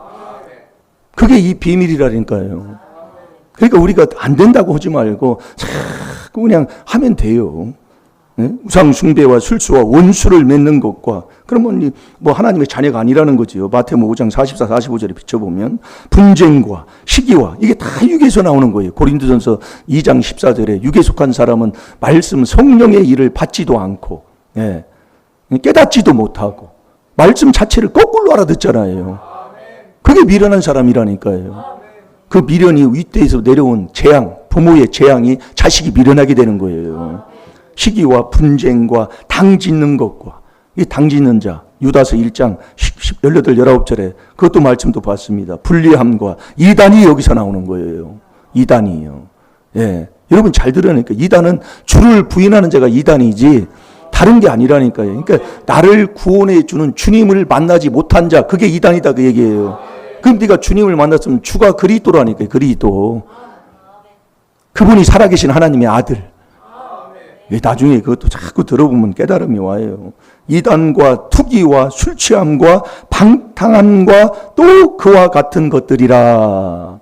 그게 이 비밀이라니까요. 그러니까 우리가 안 된다고 하지 말고 자꾸 그냥 하면 돼요. 네? 우상 숭배와 술수와 원수를 맺는 것과 그러면 뭐 하나님의 자녀가 아니라는 거지요. 마태복음 5장 44, 45절에 비춰보면 분쟁과 시기와 이게 다 육에서 나오는 거예요. 고린도전서 2장 14절에 육에 속한 사람은 말씀 성령의 일을 받지도 않고 깨닫지도 못하고 말씀 자체를 거꾸로 알아듣잖아요. 그게 미련한 사람이라니까요. 그 미련이 윗대에서 내려온 재앙, 부모의 재앙이 자식이 미련하게 되는 거예요. 시기와 분쟁과 당 짓는 것과, 이 당 짓는 자, 유다서 1장 18, 19절에 그것도 말씀도 봤습니다. 불리함과 이단이 여기서 나오는 거예요. 이단이요. 예. 여러분 잘 들으니까 이단은 주를 부인하는 자가 이단이지 다른 게 아니라니까요. 그러니까 나를 구원해 주는 주님을 만나지 못한 자, 그게 이단이다 그 얘기예요. 그럼 네가 주님을 만났으면 주가 그리스도라니까요. 그리스도. 그분이 살아계신 하나님의 아들. 나중에 그것도 자꾸 들어보면 깨달음이 와요. 이단과 투기와 술 취함과 방탕함과 또 그와 같은 것들이라.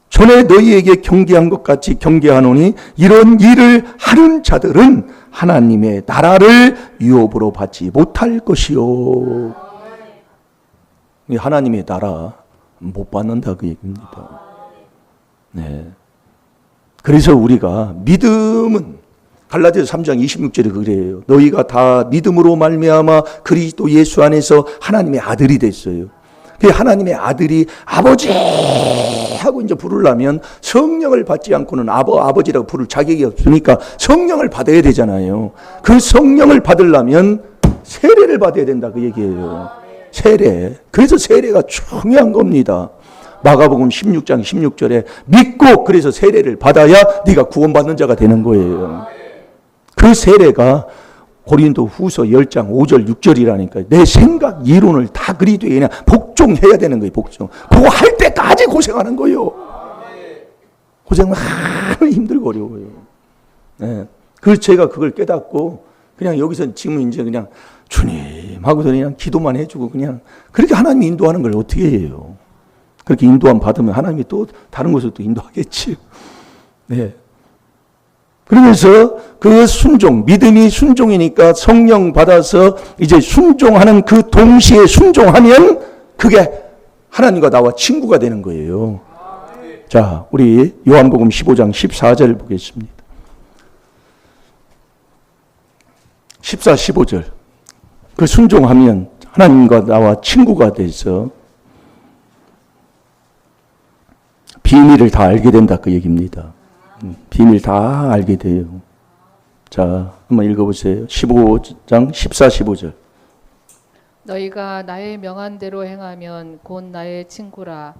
전에 너희에게 경계한 것 같이 경계하노니 이런 일을 하는 자들은 하나님의 나라를 유업으로 받지 못할 것이요. 하나님의 나라 못 받는다 그 얘기입니다. 네. 그래서 우리가 믿음은 갈라디아서 3장 26절에 그래요. 너희가 다 믿음으로 말미암아 그리스도 예수 안에서 하나님의 아들이 됐어요. 그 하나님의 아들이 아버지 하고 이제 부르려면 성령을 받지 않고는 아버지라고 부를 자격이 없으니까 성령을 받아야 되잖아요. 그 성령을 받으려면 세례를 받아야 된다 그 얘기예요. 세례. 그래서 세례가 중요한 겁니다. 마가복음 16장 16절에 믿고 그래서 세례를 받아야 네가 구원받는 자가 되는 거예요. 그 세례가 고린도 후서 10장 5절 6절이라니까요. 내 생각 이론을 다 그리도에 그냥 복종해야 되는 거예요. 복종. 그거 할 때까지 고생하는 거예요. 고생 많이 힘들고 어려워요. 네. 그래서 제가 그걸 깨닫고 그냥 여기서 지금 이제 그냥 주님 하고서 그냥 기도만 해주고 그냥 그렇게 하나님이 인도하는 걸 어떻게 해요. 그렇게 인도함 받으면 하나님이 또 다른 곳으로 또 인도하겠지. 네. 그러면서 그 순종, 믿음이 순종이니까 성령 받아서 이제 순종하는 그 동시에 순종하면 그게 하나님과 나와 친구가 되는 거예요. 자, 우리 요한복음 15장 14절 보겠습니다. 14, 15절. 그 순종하면 하나님과 나와 친구가 돼서 비밀을 다 알게 된다 그 얘기입니다. 비밀 다 알게 돼요. 자, 한번 읽어보세요. 15장 14, 15절. 너희가 나의 명한대로 행하면 곧 나의 친구라.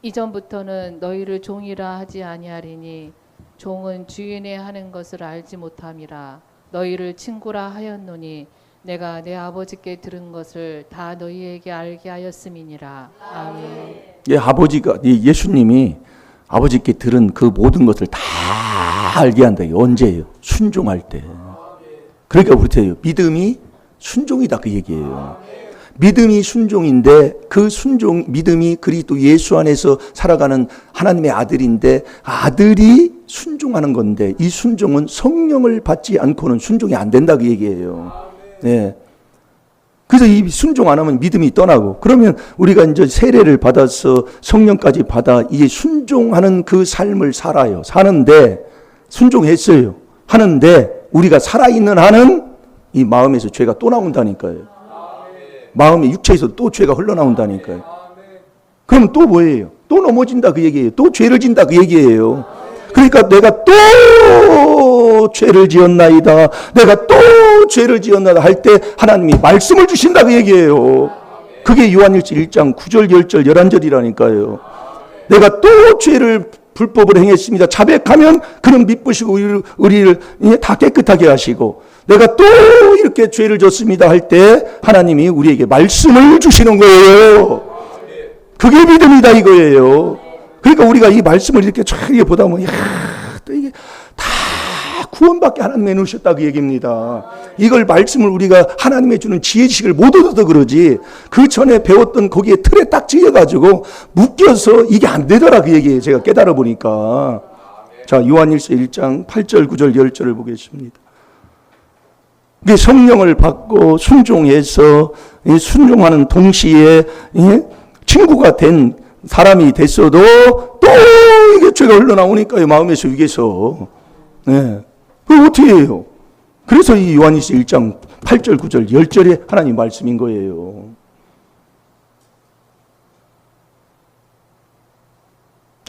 이전부터는 너희를 종이라 하지 아니하리니 종은 주인의 하는 것을 알지 못함이라. 너희를 친구라 하였노니 내가 내 아버지께 들은 것을 다 너희에게 알게 하였음이니라. 아멘. 예, 아버지가 예수님이 아버지께 들은 그 모든 것을 다 알게 한다. 언제예요? 순종할 때. 그러니까 우리 믿음이 순종이다 그 얘기예요. 믿음이 순종인데 그 순종 믿음이 그리스도 예수 안에서 살아가는 하나님의 아들인데 아들이 순종하는 건데 이 순종은 성령을 받지 않고는 순종이 안 된다 그 얘기예요. 네. 그래서 이 순종 안 하면 믿음이 떠나고 그러면 우리가 이제 세례를 받아서 성령까지 받아 이제 순종하는 그 삶을 살아요. 사는데 순종했어요. 하는데 우리가 살아있는 한은 이 마음에서 죄가 또 나온다니까요. 마음의 육체에서 또 죄가 흘러나온다니까요. 그럼 또 뭐예요? 또 넘어진다 그 얘기예요. 또 죄를 진다 그 얘기예요. 그러니까 내가 또 죄를 지었나이다. 내가 또 죄를 지었나이다 할 때 하나님이 말씀을 주신다 그 얘기예요. 그게 요한일서 1장 9절 10절 11절이라니까요. 내가 또 죄를 불법을 행했습니다. 자백하면 그는 미쁘시고 우리를 다 깨끗하게 하시고 내가 또 이렇게 죄를 졌습니다 할 때 하나님이 우리에게 말씀을 주시는 거예요. 그게 믿음이다 이거예요. 그러니까 우리가 이 말씀을 이렇게 쫙 보다 보면 또 이게 다 구원받게 하나님 내놓으셨다 그 얘기입니다. 이걸 말씀을 우리가 하나님의 주는 지혜식을 못 얻어서 그러지 그 전에 배웠던 거기에 틀에 딱 찌여가지고 묶여서 이게 안 되더라 그 얘기예요. 제가 깨달아 보니까. 자, 요한일서 1장 8절 9절 10절을 보겠습니다. 이게 성령을 받고 순종해서 순종하는 동시에 친구가 된 사람이 됐어도 또 이게 죄가 흘러나오니까요. 마음에서 위에서. 네. 그럼 어떻게 해요? 그래서 이 요한일서 1장 8절 9절 10절에 하나님 말씀인 거예요.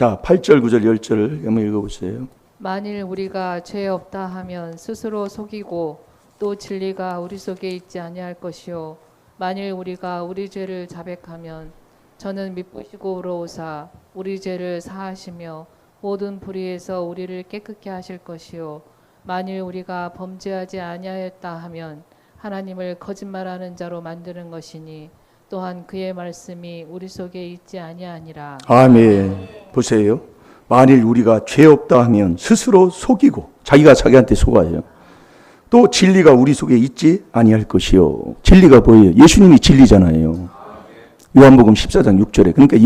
자, 8절, 9절, 10절 한번 읽어보세요. 만일 우리가 죄 없다 하면 스스로 속이고 또 진리가 우리 속에 있지 아니할 것이요 만일 우리가 우리 죄를 자백하면 저는 미쁘시고 의로우사 우리 죄를 사하시며 모든 불의에서 우리를 깨끗게 하실 것이요 만일 우리가 범죄하지 아니하였다 하면 하나님을 거짓말하는 자로 만드는 것이니 또한 그의 말씀이 우리 속에 있지 아니하니라. 아멘. 보세요. 만일 우리가 죄 없다 하면 스스로 속이고 자기가 자기한테 속아요. 또 진리가 우리 속에 있지 아니할 것이요. 진리가 뭐예요? 예수님이 진리잖아요. 요한복음 14장 6절에. 그러니까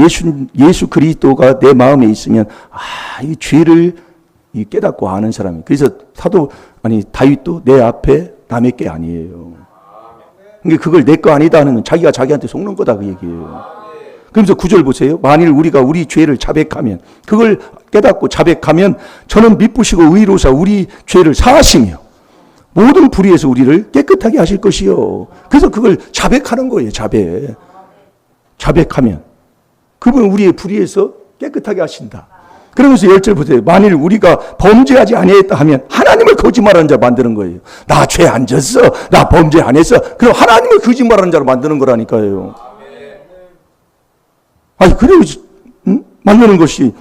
예수 그리스도가 내 마음에 있으면 이 죄를 깨닫고 아는 사람이. 그래서 다윗도 내 앞에 남의 게 아니에요. 그러니까 그걸 내 거 아니다 하면 자기가 자기한테 속는 거다 그 얘기예요. 그러면서 9절 보세요. 만일 우리가 우리 죄를 자백하면 그걸 깨닫고 자백하면 저는 미쁘시고 의로우사 우리 죄를 사하시며 모든 불의에서 우리를 깨끗하게 하실 것이요. 그래서 그걸 자백하는 거예요. 자백하면 그분은 우리의 불의에서 깨끗하게 하신다. 그러면서 10절 보세요. 만일 우리가 범죄하지 아니했다 하면 하나님을 거짓말하는 자 만드는 거예요. 나 죄 안 졌어. 나 범죄 안 했어. 그럼 하나님을 거짓말하는 자로 만드는 거라니까요. 그래요. 만드는 것이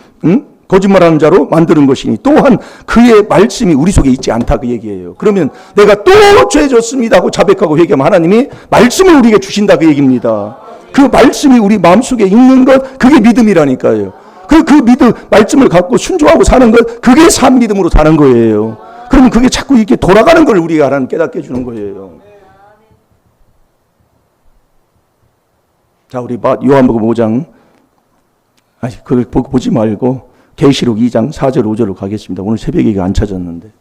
거짓말하는 자로 만드는 것이니 또한 그의 말씀이 우리 속에 있지 않다 그 얘기예요. 그러면 내가 또 죄 졌습니다 하고 자백하고 회개하면 하나님이 말씀을 우리에게 주신다 그 얘기입니다. 그 말씀이 우리 마음속에 있는 것 그게 믿음이라니까요. 그 믿음 말씀을 갖고 순종하고 사는 것 그게 산 믿음으로 사는 거예요. 그러면 그게 자꾸 이렇게 돌아가는 걸 우리가 하나님 깨닫게 해주는 거예요. 자, 우리 요한복음 5장 그걸 보지 말고 계시록 2장 4절 5절로 가겠습니다. 오늘 새벽에 이게 안 찾았는데.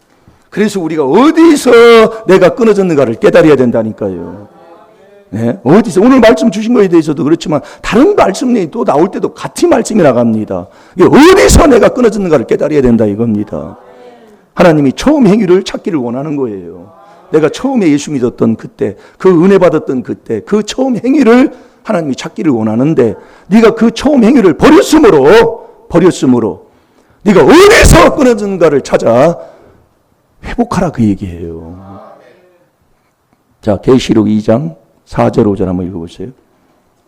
그래서 우리가 어디서 내가 끊어졌는가를 깨달아야 된다니까요. 네? 어디서 오늘 말씀 주신 거에 대해서도 그렇지만 다른 말씀이 또 나올 때도 같은 말씀이 나갑니다. 어디서 내가 끊어졌는가를 깨달아야 된다 이겁니다. 하나님이 처음 행위를 찾기를 원하는 거예요. 내가 처음에 예수 믿었던 그때, 그 은혜 받았던 그때, 그 처음 행위를 하나님이 찾기를 원하는데 네가 그 처음 행위를 버렸으므로 네가 어디서 끊어졌는가를 찾아 회복하라 그 얘기예요. 자, 계시록 2장 4절 5절 한번 읽어보세요.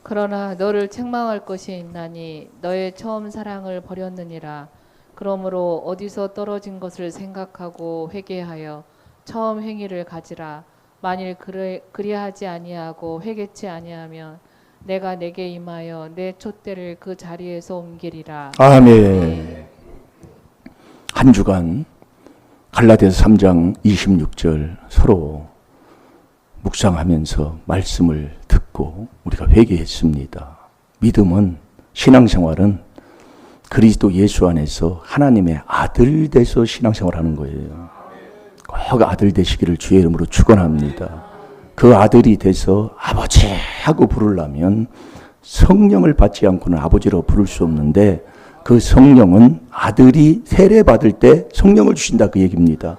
그러나 너를 책망할 것이 있나니 너의 처음 사랑을 버렸느니라. 그러므로 어디서 떨어진 것을 생각하고 회개하여 처음 행위를 가지라. 만일 그리하지 아니하고 회개치 아니하면 내가 내게 임하여 내 촛대를 그 자리에서 옮기리라. 아멘. 한 주간 갈라디아서 3장 26절 서로 묵상하면서 말씀을 듣고 우리가 회개했습니다. 믿음은, 신앙생활은 그리스도 예수 안에서 하나님의 아들 돼서 신앙생활하는 거예요. 꼭 아들 되시기를 주의 이름으로 축원합니다. 그 아들이 돼서 아버지 하고 부르려면 성령을 받지 않고는 아버지로 부를 수 없는데 그 성령은 아들이 세례받을 때 성령을 주신다 그 얘기입니다.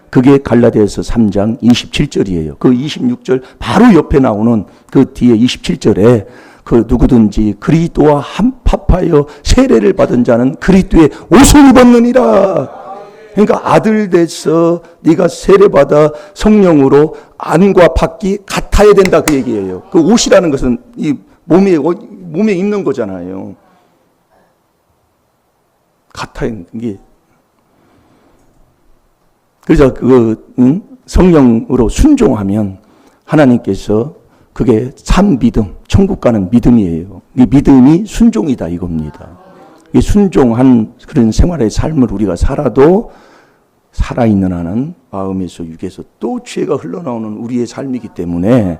그게 갈라디아서 3장 27절이에요. 그 26절 바로 옆에 나오는 그 뒤에 27절에 그 누구든지 그리스도와 합하여 세례를 받은 자는 그리스도의 옷을 입었느니라. 그러니까 아들 돼서 네가 세례받아 성령으로 안과 밖이 같아야 된다 그 얘기예요. 그 옷이라는 것은 이 몸에 입는 거잖아요. 같아야 되는 게. 그래서 성령으로 순종하면 하나님께서 그게 참 믿음, 천국 가는 믿음이에요. 이 믿음이 순종이다 이겁니다. 이 순종한 그런 생활의 삶을 우리가 살아도 살아있는 한은 마음에서 육에서 또 죄가 흘러나오는 우리의 삶이기 때문에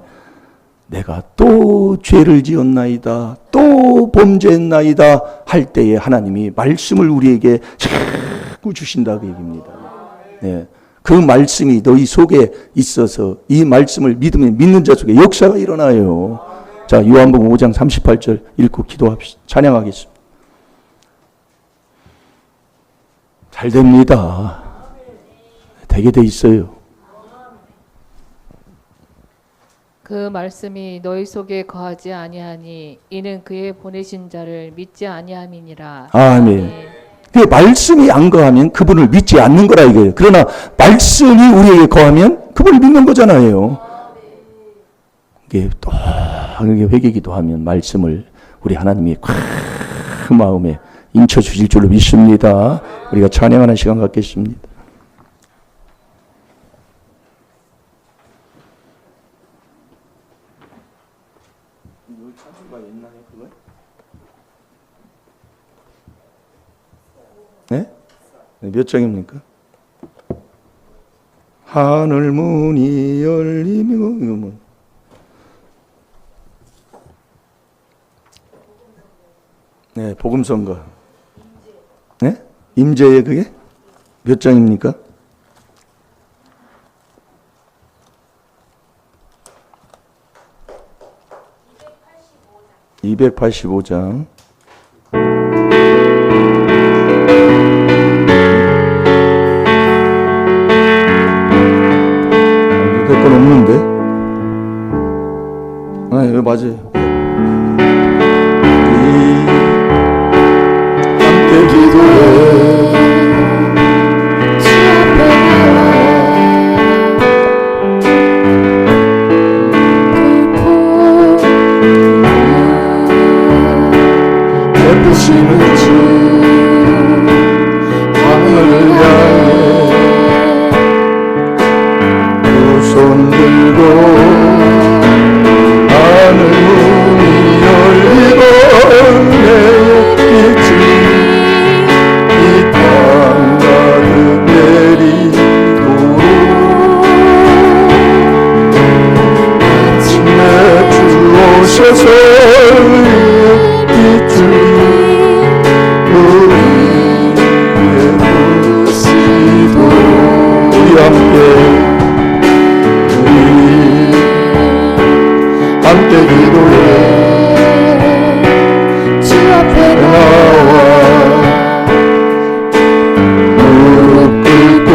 내가 또 죄를 지었나이다, 또 범죄했나이다 할 때에 하나님이 말씀을 우리에게 자꾸 주신다 그 얘기입니다. 네. 그 말씀이 너희 속에 있어서 이 말씀을 믿는 자 속에 역사가 일어나요. 자, 요한복음 5장 38절 읽고 기도합시다. 찬양하겠습니다. 잘 됩니다. 되게 돼 있어요. 그 말씀이 너희 속에 거하지 아니하니 이는 그의 보내신 자를 믿지 아니함이니라. 아멘. 그 말씀이 안 거하면 그분을 믿지 않는 거라 이거예요. 그러나 말씀이 우리에게 거하면 그분을 믿는 거잖아요. 이게 또 회개기도 하면 말씀을 우리 하나님이 그 마음에 인쳐 주실 줄로 믿습니다. 우리가 찬양하는 시간 갖겠습니다. 네? 몇 장입니까? 하늘 문이 열리며 이거 뭐. 네, 복음성가. 네? 임재의 그게 몇 장입니까? (285장) 건 없는데? 아, 이거 맞아요. 함께 기도해 주 앞에 나와 베푸시는 주 하늘을 향해 두 손 들고 하늘 문이 열리고 내 빛이 이 땅 가득 내리고 아침에 주 오셔서 빛을 우리의 부시도 우리 함께 기도해 주 앞에 나와 무릎 꿇고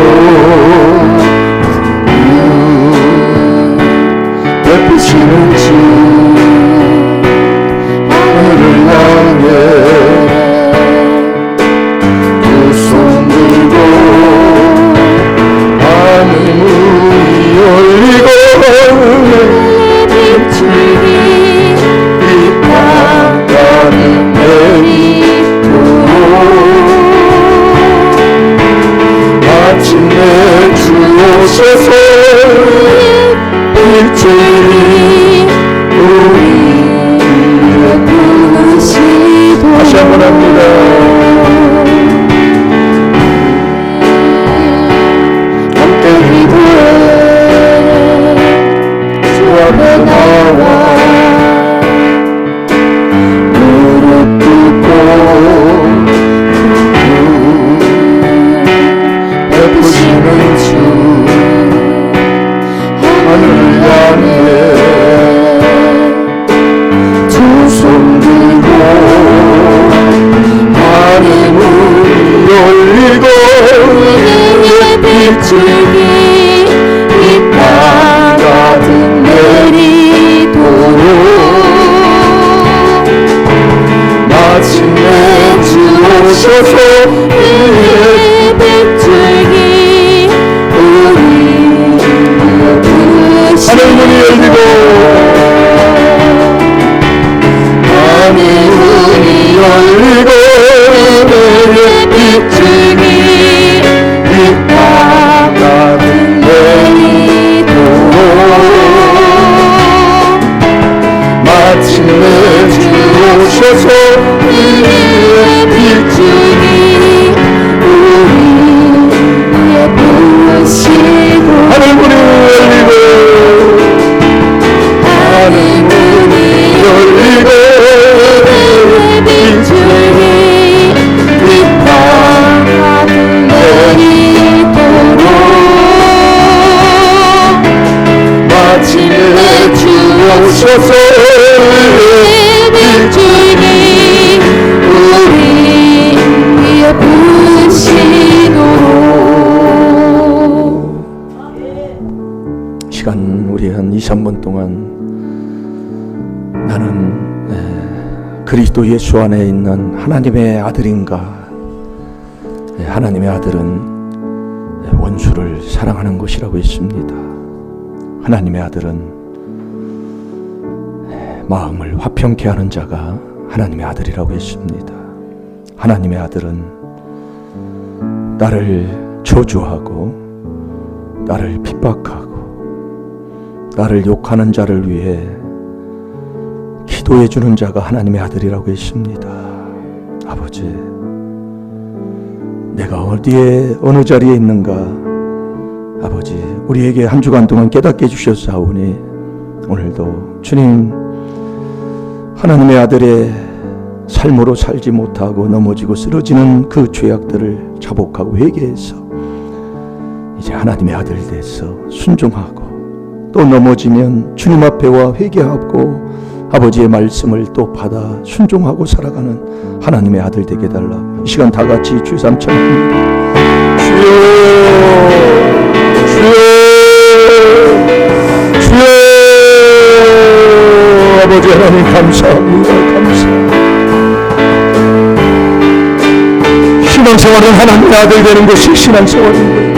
베푸시는 주 하늘을 향해 두 손 들고 하늘 문이 열리고 이 땅 가득 내리고 마침내 주 오셔서 빛이 우리의 부시도 다시 한번 합니다. 함께 기도해 주 앞에 나와 무릎 꿇고 베푸시는 주 하늘 향해 두 손 들고 하늘 문이 열리고 우리의 빛을 이 땅 가득 내리도록 마침내 주 오셔서 우리의 빛줄기 우리의 부시 하늘 문이 열리고 하늘 문이 열리고 우리의 빛줄기 이 땅 가득 내리도록 마침내 주 오셔서 우리의 빛줄기 우리의 부시도 하늘 문이 열리고 하늘 문이 열리고 우리의 빛줄기 이 땅 가득 내리도록 마침내 주 오셔서 우리의 빛줄기 우리의 부시도록 시간 우리 한 2-3분 동안 나는 그리스도 예수 안에 있는 하나님의 아들인가 하나님의 아들은 원수를 사랑하는 것이라고 했습니다. 하나님의 아들은 마음을 화평케 하는 자가 하나님의 아들이라고 했습니다. 하나님의 아들은 나를 저주하고 나를 핍박하고 나를 욕하는 자를 위해 기도해 주는 자가 하나님의 아들이라고 했습니다. 아버지, 내가 어디에 어느 자리에 있는가 아버지 우리에게 한 주간 동안 깨닫게 해주셨사오니 오늘도 주님 하나님의 아들의 삶으로 살지 못하고 넘어지고 쓰러지는 그 죄악들을 자복하고 회개해서 이제 하나님의 아들 돼서 순종하고 또 넘어지면 주님 앞에 와 회개하고 아버지의 말씀을 또 받아 순종하고 살아가는 하나님의 아들 되게 달라. 이 시간 다 같이 주 삼창합니다. 주여 주여 주여 아버지 하나님 감사합니다. 감사합니다. 신앙생활은 하나님의 아들 되는 것이 신앙생활인데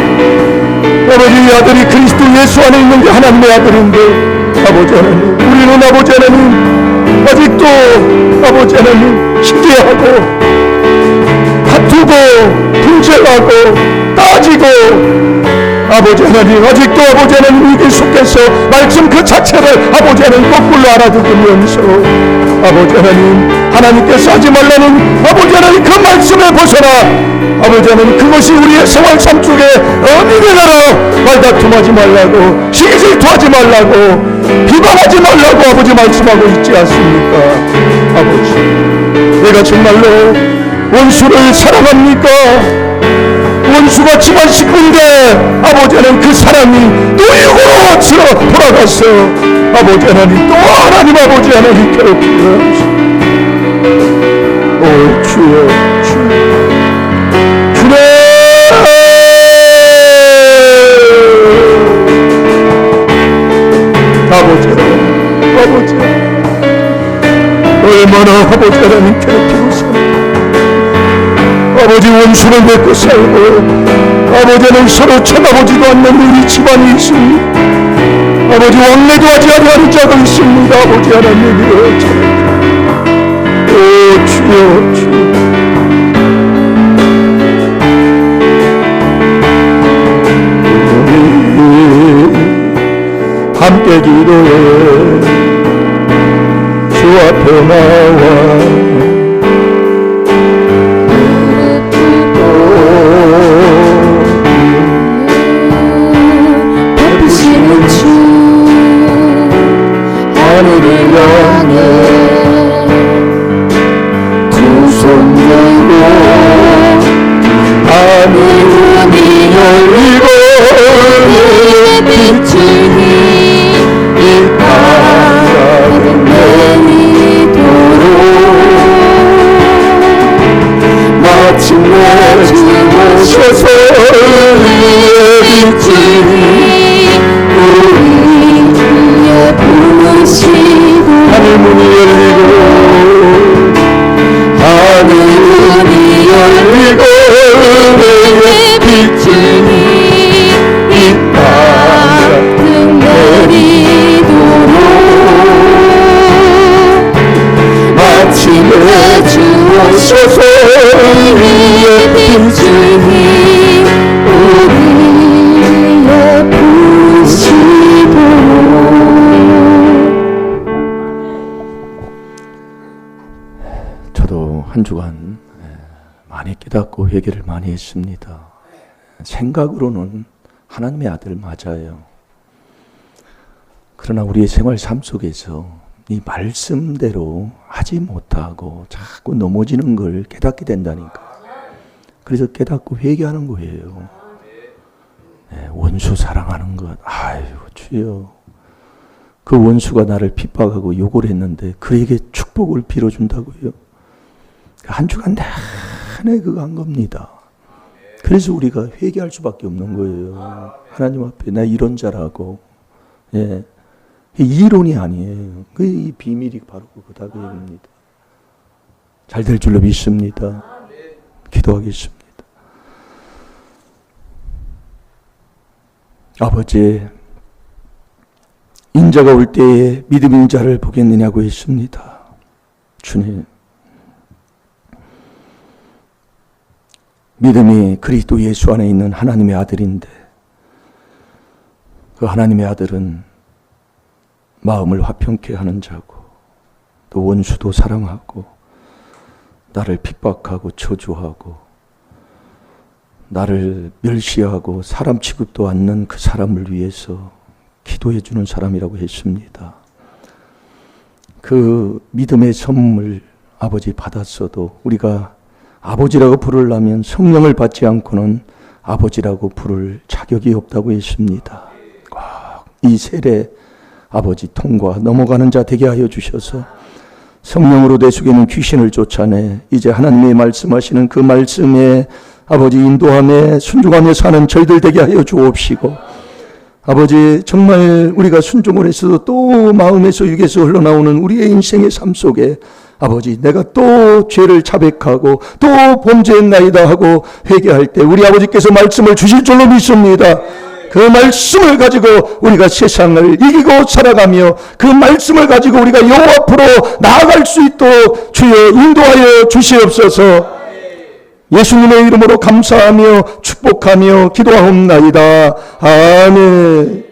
아버지 이 아들이 그리스도 예수 안에 있는 게 하나님의 아들인데 아버지 하나님 우리는 아버지 하나님 아직도 아버지 하나님 시기하고 다투고 분쟁하고 따지고 아버지 하나님 아직도 아버지 하나님 위기에 속해서 말씀 그 자체를 아버지 하나님 거꾸로 알아듣으면서 아버지 하나님 하나님께서 하지 말라는 아버지 하나님 그 말씀에 벗어나 아버지 하나님 그것이 우리의 생활 삶 속에 의미 되도록 말다툼하지 말라고 시기질투하지 말라고 비방하지 말라고 아버지 말씀하고 있지 않습니까? 아버지 내가 정말로 원수를 사랑합니까? 원수가 집안 식구인데 아버지 하나님 그 사랑이 또 육으로 치러 돌아갔어. 아버지 하나님 또 하나님 아버지 하나님 괴롭히며 오 주여 주여 주여 아버지 아버지 얼마나 아버지 하나님 괴롭히고 살고 아버지 원수를 맺고 살고 아버지는 서로 쳐다보지도 않는 우리 집안이 있습니다. 아버지 왕래도 하지 아니하는 자가 있습니다. 아버지 하나님이여 오 주여 주여 함께 기도해 주 앞에 나와 베푸시는 주 하늘을 향해 두 손 들고 하늘 문이 열리고 빛이 이 땅에 내리도록 마침내 주 오셔서 우리의 빛이 우리 위에 부으시고 하늘 문이 열리고 하늘 문이 열리고 우리의 빛이 이 땅 내리도록 마침내 주 오셔서 우리의 빛이 우리의 부으시도록 저도 한 주간 많이 깨닫고 회개를 많이 했습니다. 생각으로는 하나님의 아들 맞아요. 그러나 우리의 생활 삶 속에서 이 말씀대로 하지 못하고 자꾸 넘어지는 걸 깨닫게 된다니까. 그래서 깨닫고 회개하는 거예요. 원수 사랑하는 것. 아유 주여. 그 원수가 나를 핍박하고 욕을 했는데 그에게 축복을 빌어준다고요. 한 주간 내내 그거 한 겁니다. 그래서 우리가 회개할 수밖에 없는 거예요. 하나님 앞에 나 이런 자라고. 예. 이론이 아니에요. 이 비밀이 바로 그거다. 잘 될 줄로 믿습니다. 기도하겠습니다. 아버지, 인자가 올 때에 믿음인 자를 보겠느냐고 했습니다. 주님, 믿음이 그리스도 예수 안에 있는 하나님의 아들인데 그 하나님의 아들은 마음을 화평케 하는 자고 또 원수도 사랑하고 나를 핍박하고 저주하고 나를 멸시하고 사람 취급도 않는 그 사람을 위해서 기도해 주는 사람이라고 했습니다. 그 믿음의 선물 아버지 받았어도 우리가 아버지라고 부르려면 성령을 받지 않고는 아버지라고 부를 자격이 없다고 했습니다. 이 세례 아버지 통과 넘어가는 자 되게 하여 주셔서 성령으로 내 속에 있는 귀신을 쫓아내 이제 하나님의 말씀하시는 그 말씀에 아버지 인도함에 순종하며 사는 저희들 되게 하여 주옵시고, 아버지 정말 우리가 순종을 했어도 또 마음에서 육에서 흘러나오는 우리의 인생의 삶 속에 아버지 내가 또 죄를 자백하고 또 범죄했나이다 하고 회개할 때 우리 아버지께서 말씀을 주실 줄로 믿습니다. 그 말씀을 가지고 우리가 세상을 이기고 살아가며 그 말씀을 가지고 우리가 여호와 앞으로 나아갈 수 있도록 주여 인도하여 주시옵소서. 예수님의 이름으로 감사하며 축복하며 기도하옵나이다. 아멘.